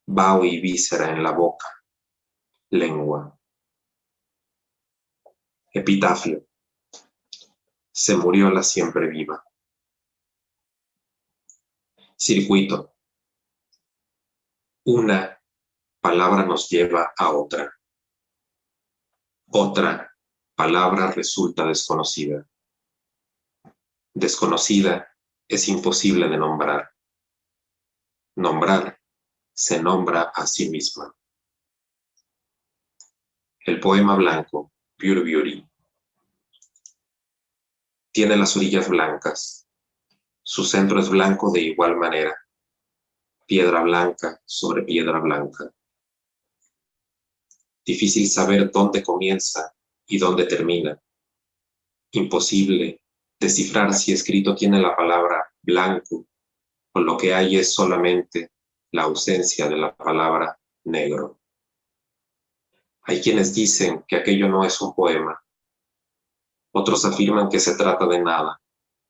Vaho y víscera en la boca. Lengua. Epitafio. Se murió la siempre viva. Circuito. Una palabra nos lleva a otra. Otra palabra resulta desconocida. Desconocida es imposible de nombrar. Nombrar se nombra a sí misma. El poema blanco, Pure Beauty, tiene las orillas blancas. Su centro es blanco de igual manera. Piedra blanca sobre piedra blanca. Difícil saber dónde comienza y dónde termina. Imposible descifrar si escrito tiene la palabra blanco o lo que hay es solamente la ausencia de la palabra negro. Hay quienes dicen que aquello no es un poema. Otros afirman que se trata de nada,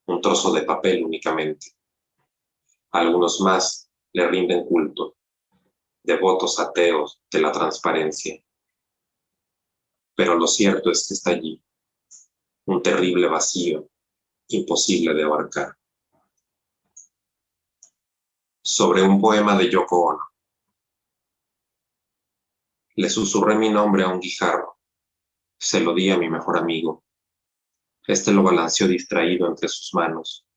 un trozo de papel únicamente. Algunos más le rinden culto, devotos ateos de la transparencia. Pero lo cierto es que está allí, un terrible vacío, imposible de abarcar. Sobre un poema de Yoko Ono. Le susurré mi nombre a un guijarro. Se lo di a mi mejor amigo. Este lo balanceó distraído entre sus manos.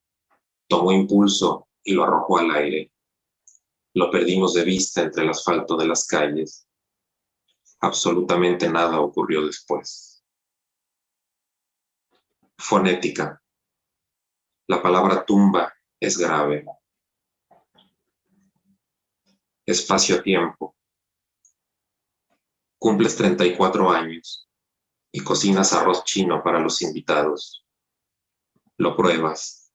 Tomó impulso y lo arrojó al aire. Lo perdimos de vista entre el asfalto de las calles. Absolutamente nada ocurrió después. Fonética. La palabra tumba es grave. Espacio-tiempo. Cumples 34 años y cocinas arroz chino para los invitados. Lo pruebas.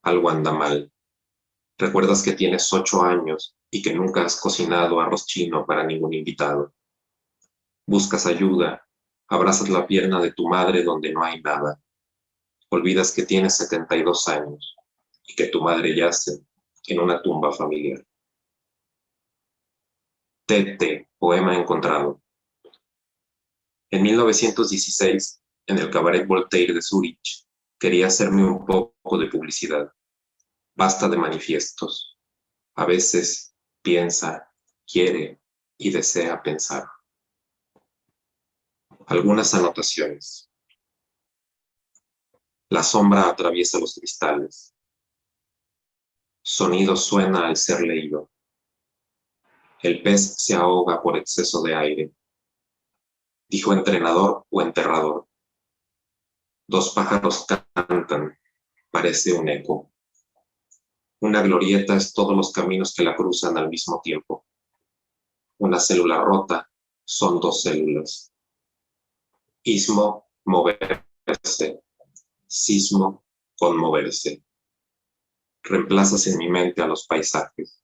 Algo anda mal. Recuerdas que tienes 8 años y que nunca has cocinado arroz chino para ningún invitado. Buscas ayuda. Abrazas la pierna de tu madre donde no hay nada. Olvidas que tienes 72 años y que tu madre yace en una tumba familiar. Tete, poema encontrado. En 1916, en el Cabaret Voltaire de Zúrich, quería hacerme un poco de publicidad. Basta de manifiestos. A veces piensa, quiere y desea pensar. Algunas anotaciones. La sombra atraviesa los cristales. Sonido suena al ser leído. El pez se ahoga por exceso de aire. Dijo entrenador o enterrador. Dos pájaros cantan, parece un eco. Una glorieta es todos los caminos que la cruzan al mismo tiempo. Una célula rota son dos células. Ismo, moverse. Sismo, conmoverse. Reemplazas en mi mente a los paisajes.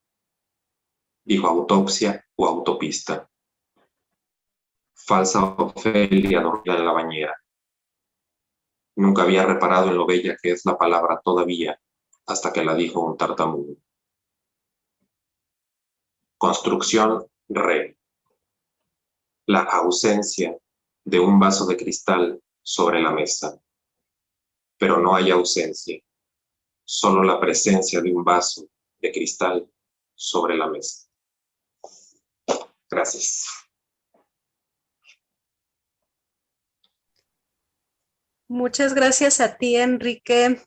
Dijo autopsia o autopista. Falsa Ofelia dormida en la bañera. Nunca había reparado en lo bella que es la palabra todavía, hasta que la dijo un tartamudo. Construcción re. La ausencia de un vaso de cristal sobre la mesa. Pero no hay ausencia, solo la presencia de un vaso de cristal sobre la mesa. Gracias. Muchas gracias a ti, Enrique.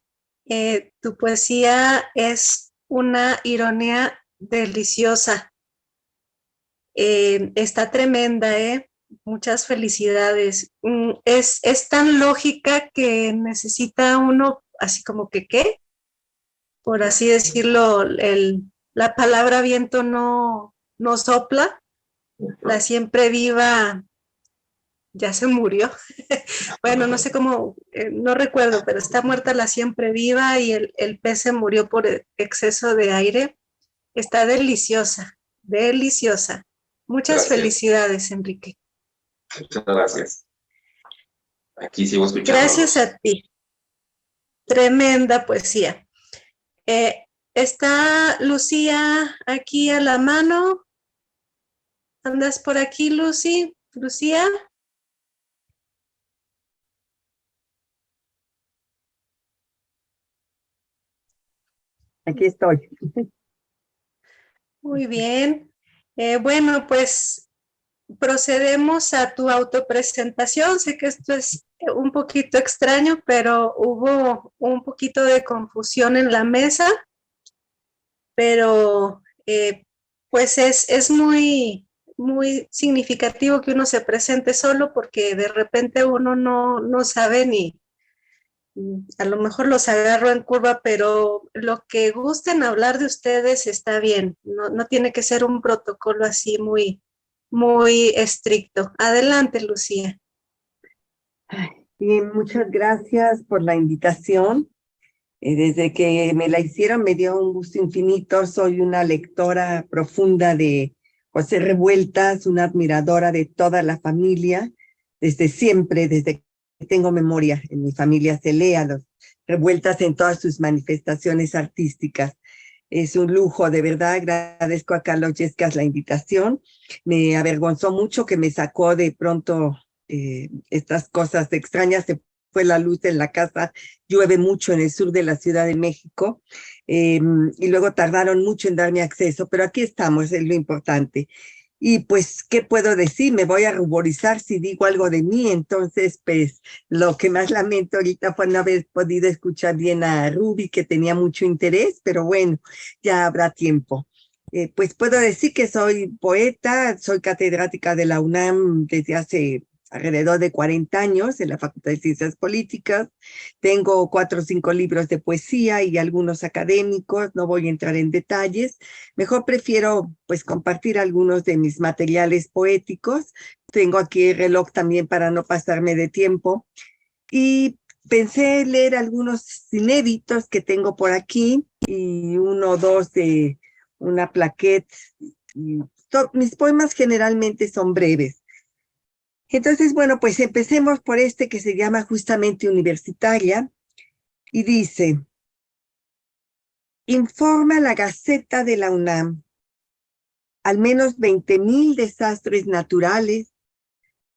Tu poesía es una ironía deliciosa. Está tremenda, ¿eh? Muchas felicidades. Es tan lógica que necesita uno, así como que, ¿qué? Por así decirlo, la palabra viento no sopla. La siempre viva ya se murió. Bueno, no sé cómo, no recuerdo, pero está muerta la siempre viva y el pez se murió por exceso de aire. Está deliciosa, deliciosa. Muchas Gracias. Felicidades, Enrique. Muchas gracias. Aquí sigo escuchando. Gracias a ti. Tremenda poesía. ¿Está Lucía aquí a la mano? ¿Andas por aquí, Lucy? ¿Lucía? Aquí estoy. Muy bien. Bueno, pues procedemos a tu autopresentación. Sé que esto es un poquito extraño, pero hubo un poquito de confusión en la mesa, pero pues es muy, muy significativo que uno se presente solo porque de repente uno no sabe ni, a lo mejor los agarro en curva, pero lo que gusten hablar de ustedes está bien, no tiene que ser un protocolo así muy, muy estricto. Adelante, Lucía. Y muchas gracias por la invitación. Desde que me la hicieron me dio un gusto infinito. Soy una lectora profunda de José Revueltas, una admiradora de toda la familia, desde siempre, desde que tengo memoria. En mi familia se lee a los Revueltas en todas sus manifestaciones artísticas. Es un lujo, de verdad. Agradezco a Carlos Yescas la invitación. Me avergonzó mucho que me sacó de pronto estas cosas extrañas. Se fue la luz en la casa, llueve mucho en el sur de la Ciudad de México, y luego tardaron mucho en darme acceso, pero aquí estamos, es lo importante. Y pues, ¿qué puedo decir? Me voy a ruborizar si digo algo de mí. Entonces, pues, lo que más lamento ahorita fue no haber podido escuchar bien a Ruby, que tenía mucho interés, pero bueno, ya habrá tiempo. Pues puedo decir que soy poeta, soy catedrática de la UNAM desde hace alrededor de 40 años en la Facultad de Ciencias Políticas. Tengo 4 o 5 libros de poesía y algunos académicos. No voy a entrar en detalles. Mejor prefiero pues compartir algunos de mis materiales poéticos. Tengo aquí el reloj también para no pasarme de tiempo. Y pensé leer algunos inéditos que tengo por aquí y uno o dos de una plaquette. Mis poemas generalmente son breves. Entonces, bueno, pues empecemos por este que se llama justamente Universitaria y dice: informa la Gaceta de la UNAM, al menos 20,000 desastres naturales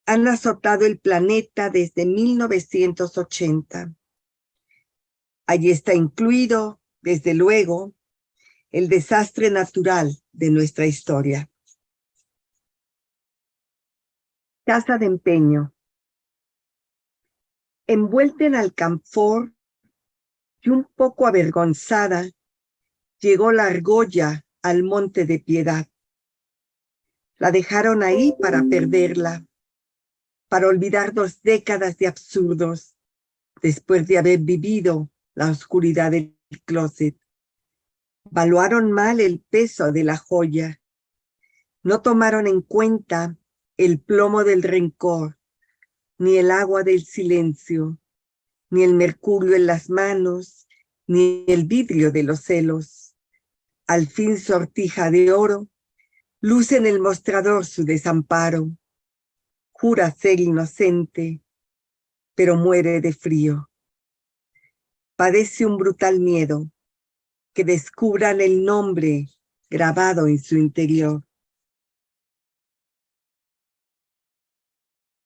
han azotado el planeta desde 1980. Allí está incluido, desde luego, el desastre natural de nuestra historia. Casa de empeño. Envuelta en alcanfor y un poco avergonzada, llegó la argolla al Monte de Piedad. La dejaron ahí para perderla, para olvidar 2 décadas de absurdos, después de haber vivido la oscuridad del closet. Valuaron mal el peso de la joya. No tomaron en cuenta el plomo del rencor, ni el agua del silencio, ni el mercurio en las manos, ni el vidrio de los celos. Al fin sortija de oro, luce en el mostrador su desamparo. Jura ser inocente, pero muere de frío. Padece un brutal miedo, que descubran el nombre grabado en su interior.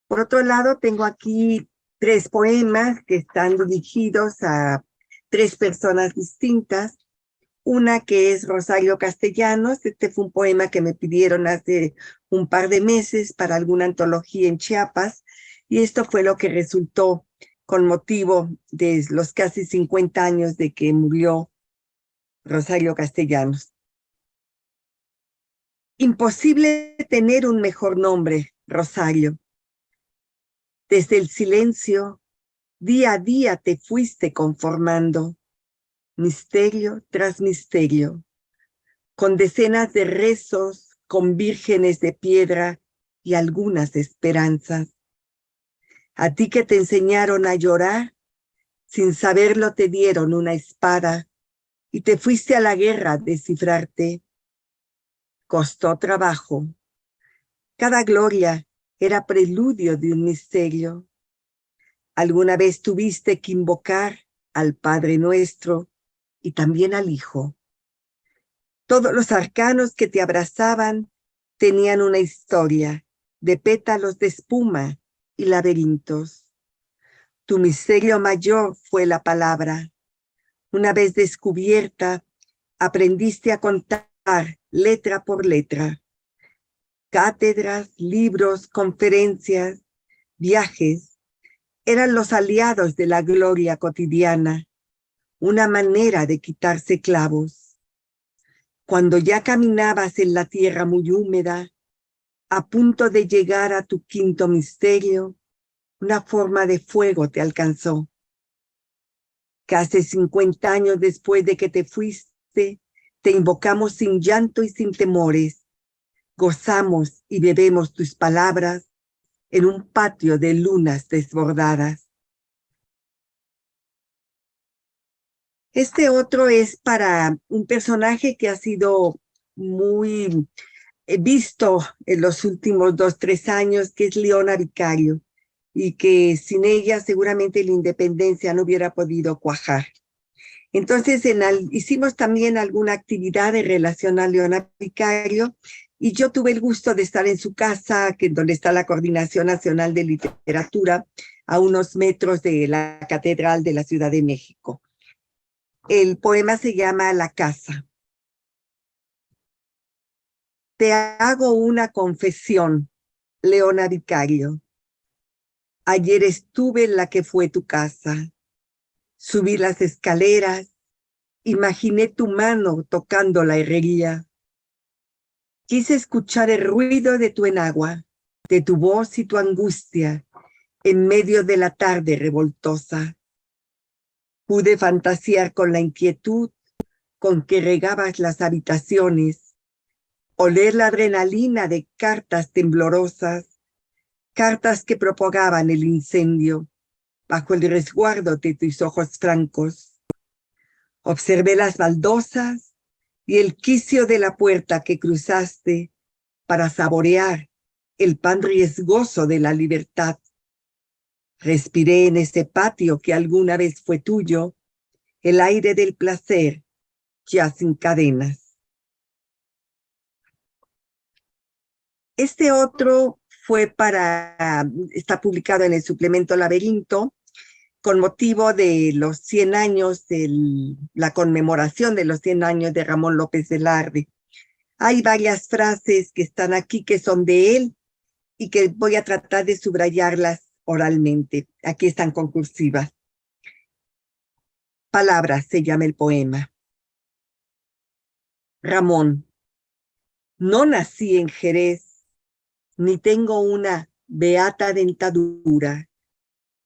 Por otro lado, tengo aquí 3 poemas que están dirigidos a 3 personas distintas. Una que es Rosario Castellanos. Este fue un poema que me pidieron hace un par de meses para alguna antología en Chiapas, y esto fue lo que resultó con motivo de los casi 50 años de que murió Rosario Castellanos. Imposible tener un mejor nombre, Rosario. Desde el silencio, día a día te fuiste conformando, misterio tras misterio, con decenas de rezos, con vírgenes de piedra y algunas esperanzas. A ti que te enseñaron a llorar, sin saberlo te dieron una espada y te fuiste a la guerra a descifrarte. Costó trabajo. Cada gloria era preludio de un misterio. Alguna vez tuviste que invocar al Padre Nuestro y también al Hijo. Todos los arcanos que te abrazaban tenían una historia de pétalos de espuma y laberintos. Tu misterio mayor fue la palabra. Una vez descubierta, aprendiste a contar letra por letra. Cátedras, libros, conferencias, viajes, Eran los aliados de la gloria cotidiana, una manera de quitarse clavos. Cuando ya caminabas en la tierra muy húmeda, a punto de llegar a tu quinto misterio, una forma de fuego te alcanzó. Casi 50 años después de que te fuiste, te invocamos sin llanto y sin temores. Gozamos y bebemos tus palabras en un patio de lunas desbordadas. Este otro es para un personaje que ha sido muy visto en los últimos 2-3 años, que es Leona Vicario, y que sin ella seguramente la independencia no hubiera podido cuajar. Entonces hicimos también alguna actividad en relación a Leona Vicario, y yo tuve el gusto de estar en su casa, donde está la Coordinación Nacional de Literatura, a unos metros de la Catedral de la Ciudad de México. El poema se llama La Casa. Te hago una confesión, Leona Vicario. Ayer estuve en la que fue tu casa. Subí las escaleras, imaginé tu mano tocando la herrería. Quise escuchar el ruido de tu enagua, de tu voz y tu angustia, en medio de la tarde revoltosa. Pude fantasear con la inquietud con que regabas las habitaciones, oler la adrenalina de cartas temblorosas, cartas que propagaban el incendio bajo el resguardo de tus ojos francos. Observé las baldosas y el quicio de la puerta que cruzaste para saborear el pan riesgoso de la libertad. Respiré en ese patio que alguna vez fue tuyo, el aire del placer ya sin cadenas. Este otro está publicado en el suplemento Laberinto, con motivo de los 100 años la conmemoración de los 100 años de Ramón López Velarde. Hay varias frases que están aquí que son de él y que voy a tratar de subrayarlas oralmente. Aquí están con cursivas. Palabras se llama el poema. Ramón, no nací en Jerez, ni tengo una beata dentadura,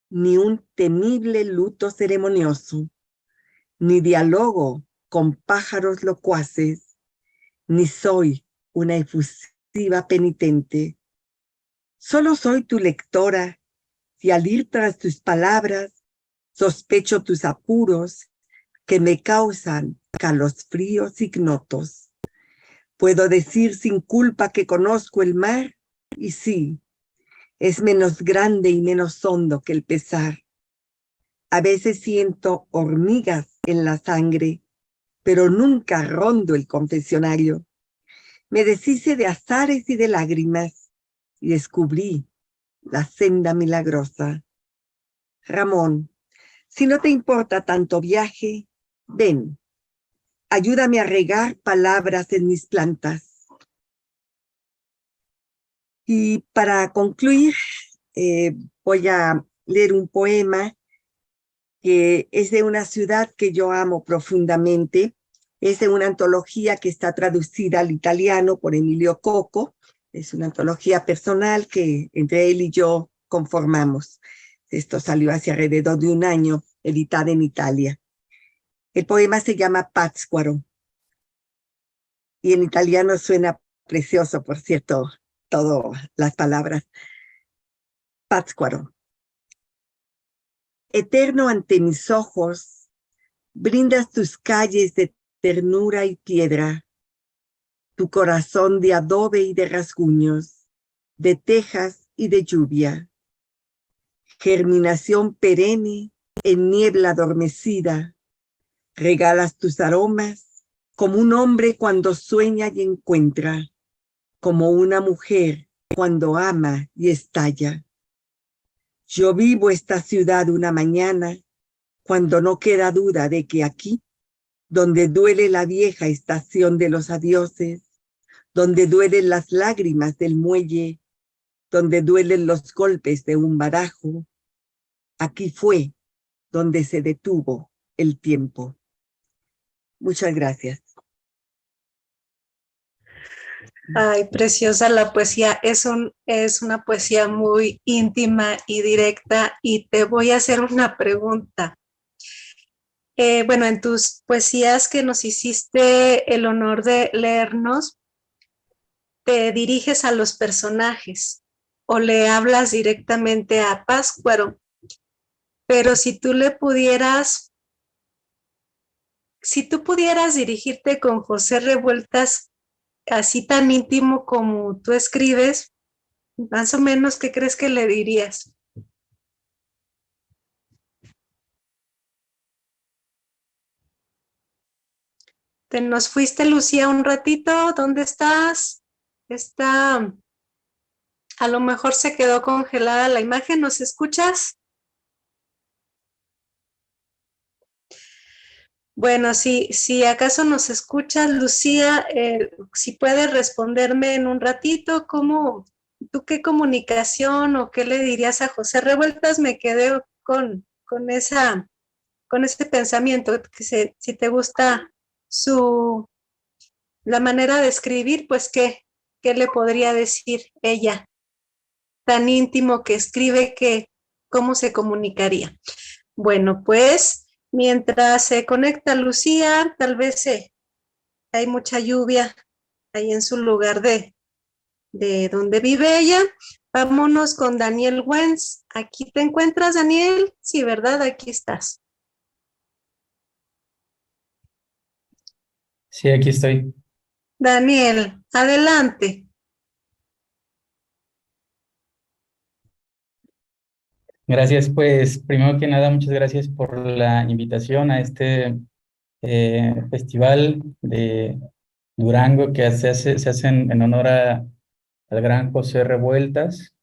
ni un temible luto ceremonioso, ni dialogo con pájaros locuaces, ni soy una efusiva penitente. Solo soy tu lectora, y al ir tras tus palabras, sospecho tus apuros que me causan calosfríos ignotos. Puedo decir sin culpa que conozco el mar, y sí, es menos grande y menos hondo que el pesar. A veces siento hormigas en la sangre, pero nunca rondo el confesionario. Me deshice de azares y de lágrimas y descubrí la senda milagrosa. Ramón, si no te importa tanto viaje, ven, ayúdame a regar palabras en mis plantas. Y para concluir, voy a leer un poema que es de una ciudad que yo amo profundamente. Es de una antología que está traducida al italiano por Emilio Coco. Es una antología personal que entre él y yo conformamos. Esto salió hace alrededor de un año, editada en Italia. El poema se llama Pátzcuaro. Y en italiano suena precioso, por cierto, todas las palabras. Pátzcuaro. Eterno ante mis ojos, brindas tus calles de ternura y piedra, tu corazón de adobe y de rasguños, de tejas y de lluvia. Germinación perenne en niebla adormecida, regalas tus aromas como un hombre cuando sueña y encuentra, como una mujer cuando ama y estalla. Yo vivo esta ciudad una mañana cuando no queda duda de que aquí, donde duele la vieja estación de los adioses, donde duelen las lágrimas del muelle, donde duelen los golpes de un barajo, aquí fue donde se detuvo el tiempo. Muchas gracias. Ay, preciosa la poesía. Es una poesía muy íntima y directa y te voy a hacer una pregunta. Bueno, en tus poesías que nos hiciste el honor de leernos, ¿te diriges a los personajes o le hablas directamente a Páscuaro? Pero si tú pudieras dirigirte con José Revueltas así tan íntimo como tú escribes, más o menos, ¿qué crees que le dirías? ¿Te nos fuiste, Lucía, un ratito? ¿Dónde estás? A lo mejor se quedó congelada la imagen. ¿Nos escuchas? Bueno, si acaso nos escuchas, Lucía, si puedes responderme en un ratito, ¿tú qué comunicación o qué le dirías a José Revueltas? Me quedé con ese pensamiento, que si te gusta la manera de escribir, pues ¿qué le podría decir ella? Tan íntimo que escribe, ¿cómo se comunicaría? Bueno, pues mientras se conecta Lucía, tal vez hay mucha lluvia ahí en su lugar de donde vive ella. Vámonos con Daniel Wenz. ¿Aquí te encuentras, Daniel? Sí, ¿verdad? Aquí estás. Sí, aquí estoy. Daniel, adelante. Gracias, pues primero que nada, muchas gracias por la invitación a este festival de Durango que se hace en honor al gran José Revueltas.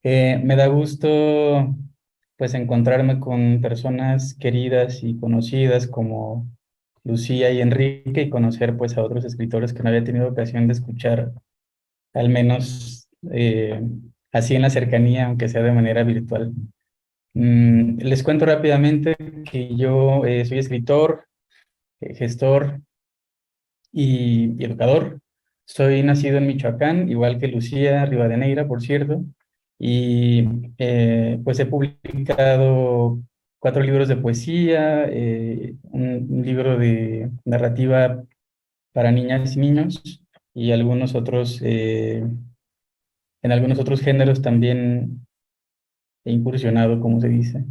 Me da gusto pues encontrarme con personas queridas y conocidas como Lucía y Enrique y conocer pues a otros escritores que no había tenido ocasión de escuchar, al menos así en la cercanía, aunque sea de manera virtual. Les cuento rápidamente que yo soy escritor, gestor y educador. Soy nacido en Michoacán, igual que Lucía Rivadeneira, por cierto, y pues he publicado 4 libros de poesía, un libro de narrativa para niñas y niños y algunos otros, en algunos otros géneros también he incursionado, como se dice.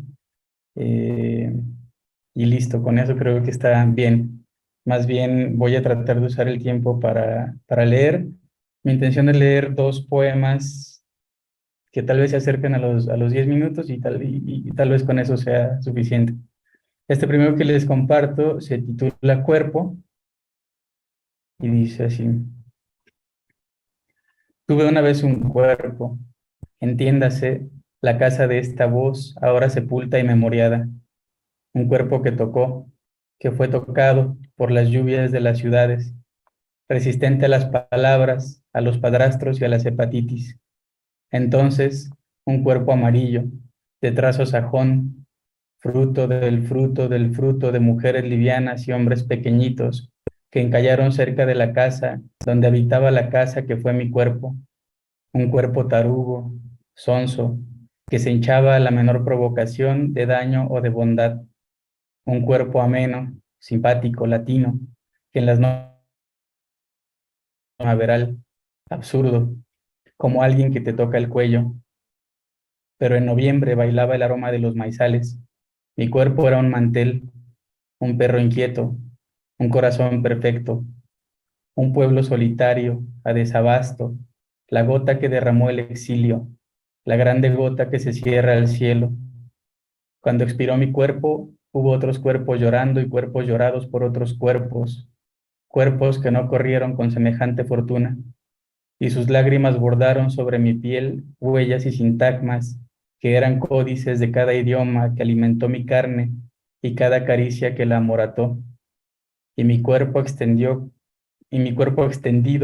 Y listo, con eso creo que está bien. Más bien voy a tratar de usar el tiempo para leer. Mi intención es leer 2 poemas que tal vez se acerquen a los 10 minutos y tal vez con eso sea suficiente. Este primero que les comparto se titula Cuerpo y dice así. Tuve una vez un cuerpo, entiéndase, la casa de esta voz, ahora sepulta y memoriada. Un cuerpo que tocó, que fue tocado por las lluvias de las ciudades, resistente a las palabras, a los padrastros y a las hepatitis. Entonces, un cuerpo amarillo, de trazo sajón, fruto del fruto de mujeres livianas y hombres pequeñitos, que encallaron cerca de la casa, donde habitaba la casa que fue mi cuerpo. Un cuerpo tarugo, sonso, que se hinchaba a la menor provocación de daño o de bondad. Un cuerpo ameno, simpático, latino, que en las noches primaveral, absurdo, como alguien que te toca el cuello. Pero en noviembre bailaba el aroma de los maizales. Mi cuerpo era un mantel, un perro inquieto, un corazón perfecto, un pueblo solitario, a desabasto, la gota que derramó el exilio, la grande gota que se cierra al cielo. Cuando expiró mi cuerpo, hubo otros cuerpos llorando y cuerpos llorados por otros cuerpos, cuerpos que no corrieron con semejante fortuna, y sus lágrimas bordaron sobre mi piel huellas y sintagmas que eran códices de cada idioma que alimentó mi carne y cada caricia que la amorató, y mi cuerpo extendido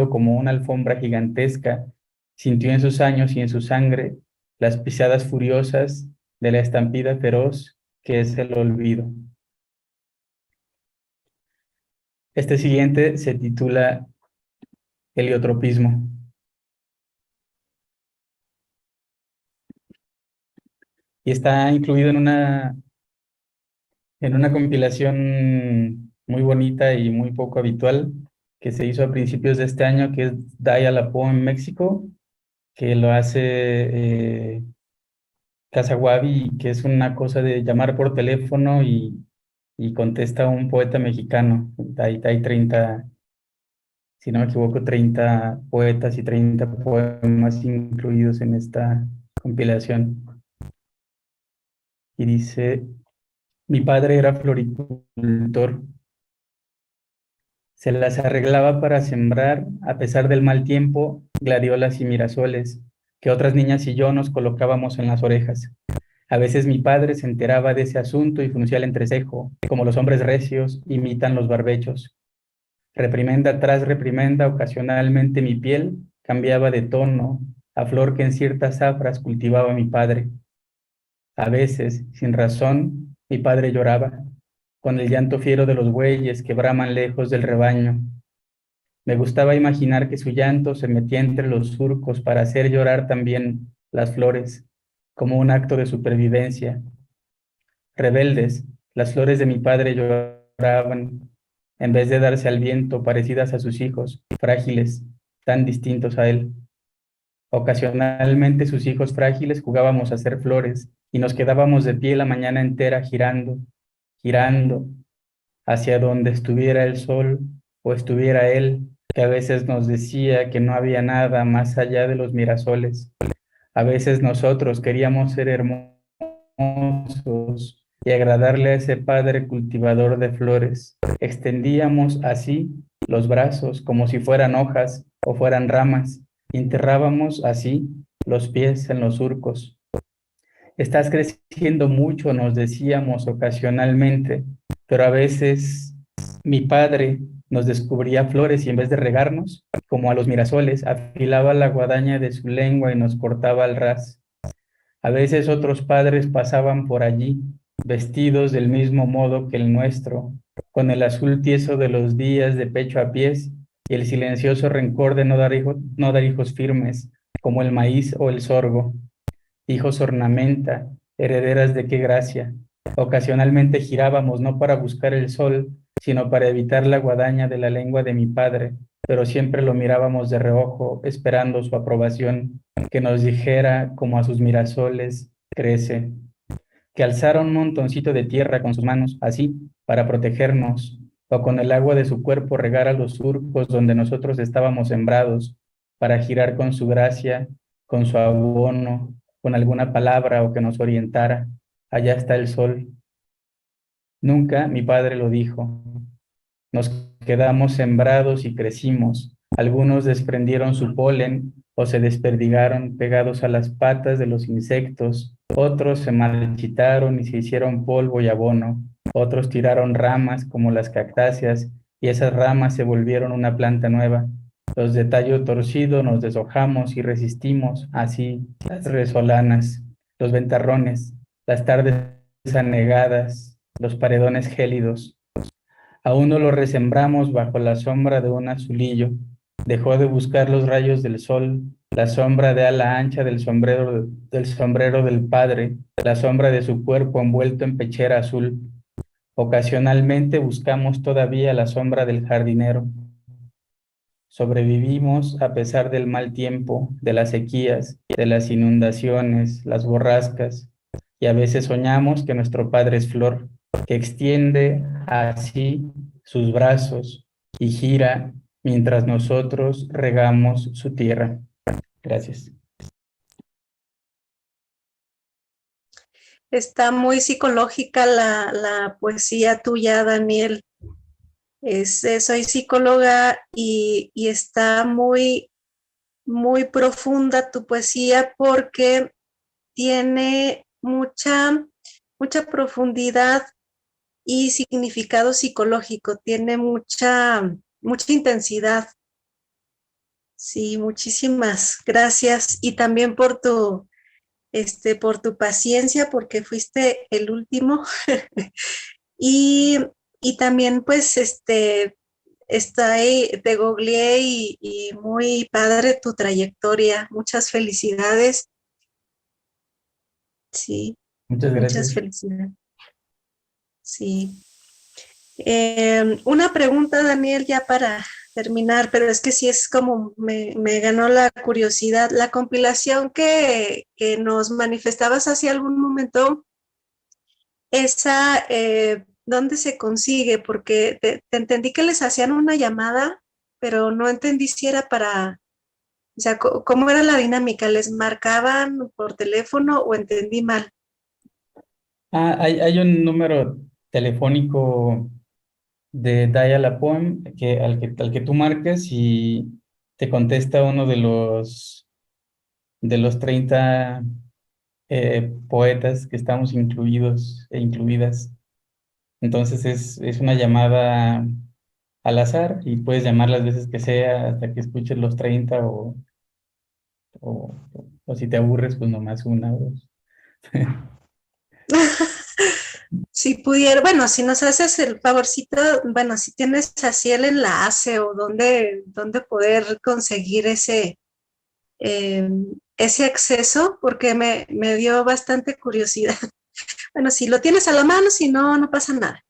como una alfombra gigantesca, sintió en sus años y en su sangre las pisadas furiosas de la estampida feroz que es el olvido. Este siguiente se titula Heliotropismo. Y está incluido en una compilación muy bonita y muy poco habitual que se hizo a principios de este año, que es Daya la en México, que lo hace Casaguabi, que es una cosa de llamar por teléfono y contesta un poeta mexicano. Hay 30, si no me equivoco, 30 poetas y 30 poemas incluidos en esta compilación. Y dice: mi padre era floricultor. Se las arreglaba para sembrar, a pesar del mal tiempo, gladiolas y mirasoles, que otras niñas y yo nos colocábamos en las orejas. A veces mi padre se enteraba de ese asunto y fruncía el entrecejo, como los hombres recios imitan los barbechos. Reprimenda tras reprimenda, ocasionalmente mi piel cambiaba de tono a flor que en ciertas zafras cultivaba mi padre. A veces, sin razón, mi padre lloraba, con el llanto fiero de los bueyes que braman lejos del rebaño. Me gustaba imaginar que su llanto se metía entre los surcos para hacer llorar también las flores, como un acto de supervivencia. Rebeldes, las flores de mi padre lloraban, en vez de darse al viento, parecidas a sus hijos, frágiles, tan distintos a él. Ocasionalmente sus hijos frágiles jugábamos a hacer flores y nos quedábamos de pie la mañana entera girando, girando, hacia donde estuviera el sol o estuviera él, que a veces nos decía que no había nada más allá de los mirasoles. A veces nosotros queríamos ser hermosos y agradarle a ese padre cultivador de flores. Extendíamos así los brazos como si fueran hojas o fueran ramas. Enterrábamos así los pies en los surcos. Estás creciendo mucho, nos decíamos ocasionalmente, pero a veces mi padre nos descubría flores y en vez de regarnos, como a los mirasoles, afilaba la guadaña de su lengua y nos cortaba al ras. A veces otros padres pasaban por allí, vestidos del mismo modo que el nuestro, con el azul tieso de los días de pecho a pies y el silencioso rencor de no dar hijos firmes, como el maíz o el sorgo. Hijos ornamenta, herederas de qué gracia. Ocasionalmente girábamos no para buscar el sol, sino para evitar la guadaña de la lengua de mi padre, pero siempre lo mirábamos de reojo, esperando su aprobación, que nos dijera, como a sus mirasoles, crece. Que alzara un montoncito de tierra con sus manos, así, para protegernos, o con el agua de su cuerpo regara los surcos donde nosotros estábamos sembrados, para girar con su gracia, con su abono, con alguna palabra o que nos orientara. Allá está el sol. Nunca mi padre lo dijo. Nos quedamos sembrados y crecimos. Algunos desprendieron su polen o se desperdigaron pegados a las patas de los insectos. Otros se marchitaron y se hicieron polvo y abono. Otros tiraron ramas como las cactáceas y esas ramas se volvieron una planta nueva. Los de tallo torcido nos deshojamos y resistimos así las resolanas, los ventarrones, las tardes anegadas, los paredones gélidos. A uno lo resembramos bajo la sombra de un azulillo. Dejó de buscar los rayos del sol, la sombra de ala ancha del sombrero del padre, la sombra de su cuerpo envuelto en pechera azul. Ocasionalmente buscamos todavía la sombra del jardinero. Sobrevivimos a pesar del mal tiempo, de las sequías, de las inundaciones, las borrascas, y a veces soñamos que nuestro Padre es flor, que extiende así sus brazos y gira mientras nosotros regamos su tierra. Gracias. Está muy psicológica la poesía tuya, Daniel. Soy psicóloga y está muy, muy profunda tu poesía porque tiene mucha profundidad y significado psicológico, tiene mucha intensidad. Sí, muchísimas gracias y también por tu por tu paciencia, porque fuiste el último. y, y también, pues, está ahí, te googleé y muy padre tu trayectoria. Muchas felicidades. Sí, Muchas muchas gracias. felicidades. Sí. Una pregunta, Daniel, ya para terminar, pero es que sí es como me ganó la curiosidad. La compilación que nos manifestabas hace algún momento, esa, ¿dónde se consigue? Porque te entendí que les hacían una llamada, pero no entendí si era para, o sea, ¿cómo era la dinámica? ¿Les marcaban por teléfono o entendí mal? Hay un número telefónico de Dial a Poem al que tú marcas y te contesta uno de los 30 poetas que estamos incluidos e incluidas. Entonces es una llamada al azar y puedes llamar las veces que sea hasta que escuches los 30 o, o si te aburres, pues nomás una o dos. Si pudiera, bueno, si nos haces el favorcito, bueno, si tienes así el enlace o dónde poder conseguir ese acceso, porque me dio bastante curiosidad. Bueno, si lo tienes a la mano, si no, no pasa nada.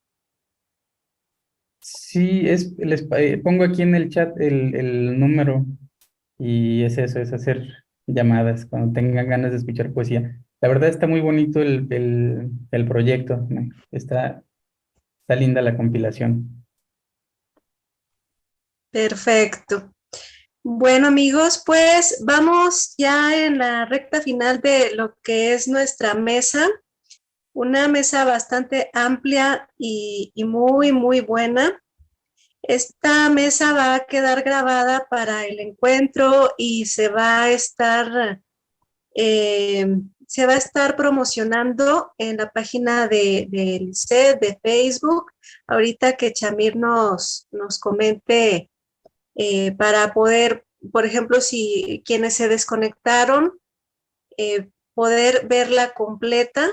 Sí, pongo aquí en el chat el número y es eso, es hacer llamadas cuando tengan ganas de escuchar poesía. La verdad está muy bonito el proyecto, ¿no? Está linda la compilación. Perfecto. Bueno, amigos, pues vamos ya en la recta final de lo que es nuestra mesa. Una mesa bastante amplia y muy, muy buena. Esta mesa va a quedar grabada para el encuentro y se va a estar promocionando en la página del CED, de Facebook. Ahorita que Chamir nos comente para poder, por ejemplo, si quienes se desconectaron, poder verla completa.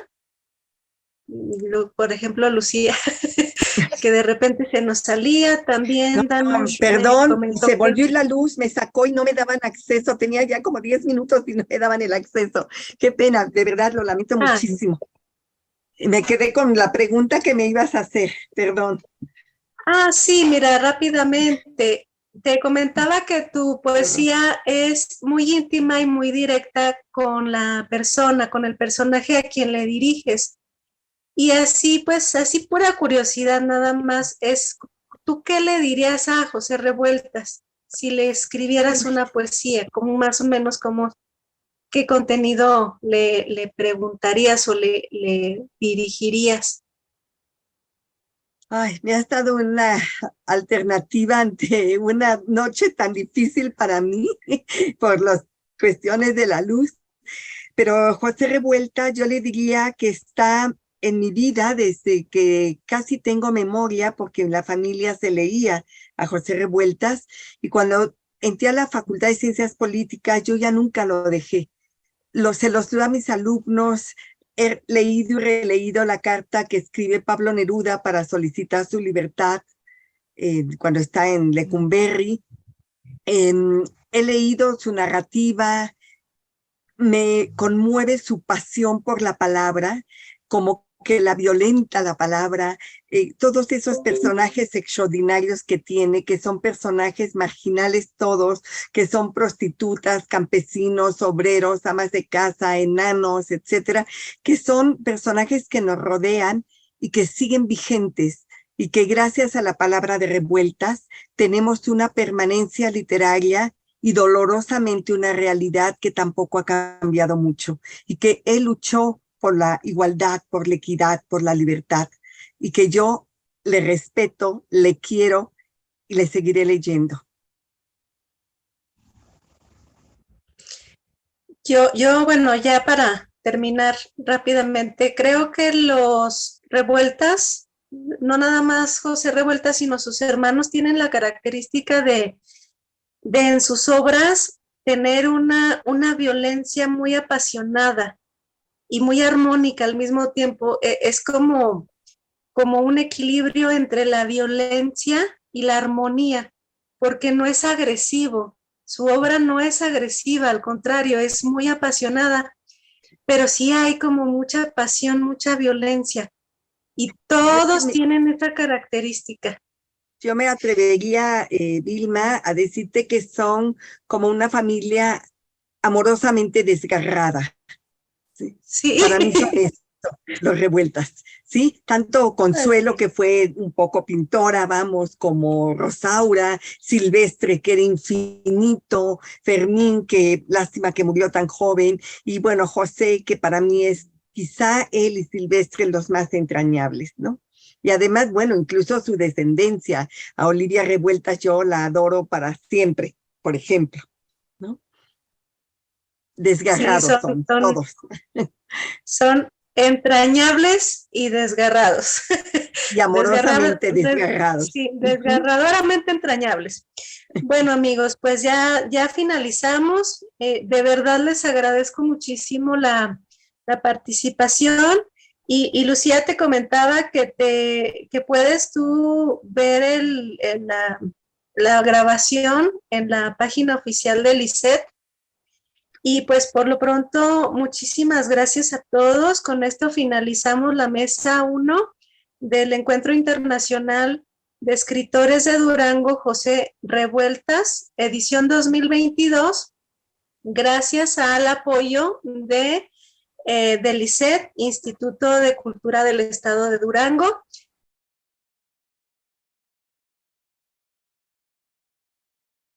Por ejemplo, Lucía, que de repente se nos salía, también Danush Perdón, comentó se que volvió a ir la luz, me sacó y no me daban acceso. Tenía ya como 10 minutos y no me daban el acceso. Qué pena, de verdad lo lamento muchísimo. Me quedé con la pregunta que me ibas a hacer, perdón. sí, mira, rápidamente. Te comentaba que tu poesía es muy íntima y muy directa con la persona, con el personaje a quien le diriges. Y así, pues, así pura curiosidad nada más, ¿tú qué le dirías a José Revueltas si le escribieras una poesía? Como más o menos como qué contenido le preguntarías o le dirigirías. Ay, me has dado una alternativa ante una noche tan difícil para mí por las cuestiones de la luz. Pero José Revuelta, yo le diría que está en mi vida desde que casi tengo memoria, porque en la familia se leía a José Revueltas, y cuando entré a la Facultad de Ciencias Políticas, yo ya nunca lo dejé. Se los doy a mis alumnos. He leído y releído la carta que escribe Pablo Neruda para solicitar su libertad cuando está en Lecumberri. He leído su narrativa, me conmueve su pasión por la palabra, como que la violenta la palabra, todos esos personajes extraordinarios que tiene, que son personajes marginales todos, que son prostitutas, campesinos, obreros, amas de casa, enanos, etcétera, que son personajes que nos rodean y que siguen vigentes y que gracias a la palabra de Revueltas tenemos una permanencia literaria y dolorosamente una realidad que tampoco ha cambiado mucho y que él luchó por la igualdad, por la equidad, por la libertad y que yo le respeto, le quiero y le seguiré leyendo. Bueno, ya para terminar rápidamente, creo que los Revueltas, no nada más José Revueltas, sino sus hermanos tienen la característica de en sus obras tener una violencia muy apasionada y muy armónica al mismo tiempo. Es como un equilibrio entre la violencia y la armonía, porque no es agresivo. Su obra no es agresiva, al contrario, es muy apasionada, pero sí hay como mucha pasión, mucha violencia, y todos tienen esa característica. Yo me atrevería, Vilma, a decirte que son como una familia amorosamente desgarrada. ¿Sí? Sí. Para mí son esto, los Revueltas, ¿sí? Tanto Consuelo, que fue un poco pintora, vamos, como Rosaura, Silvestre, que era infinito, Fermín, que lástima que murió tan joven, y bueno, José, que para mí es quizá él y Silvestre los más entrañables, ¿no? Y además, bueno, incluso su descendencia, a Olivia Revueltas yo la adoro para siempre, por ejemplo, ¿no? Desgarrados Sí, son todos. Son entrañables y desgarrados. Y amorosamente desgarrados. Sí, desgarradoramente entrañables. Bueno, amigos, pues ya finalizamos. De verdad les agradezco muchísimo la participación. Y Lucía te comentaba que puedes tú ver la grabación en la página oficial del ISET. Y pues por lo pronto, muchísimas gracias a todos. Con esto finalizamos la mesa 1 del Encuentro Internacional de Escritores de Durango, José Revueltas, edición 2022, gracias al apoyo del ISET, Instituto de Cultura del Estado de Durango.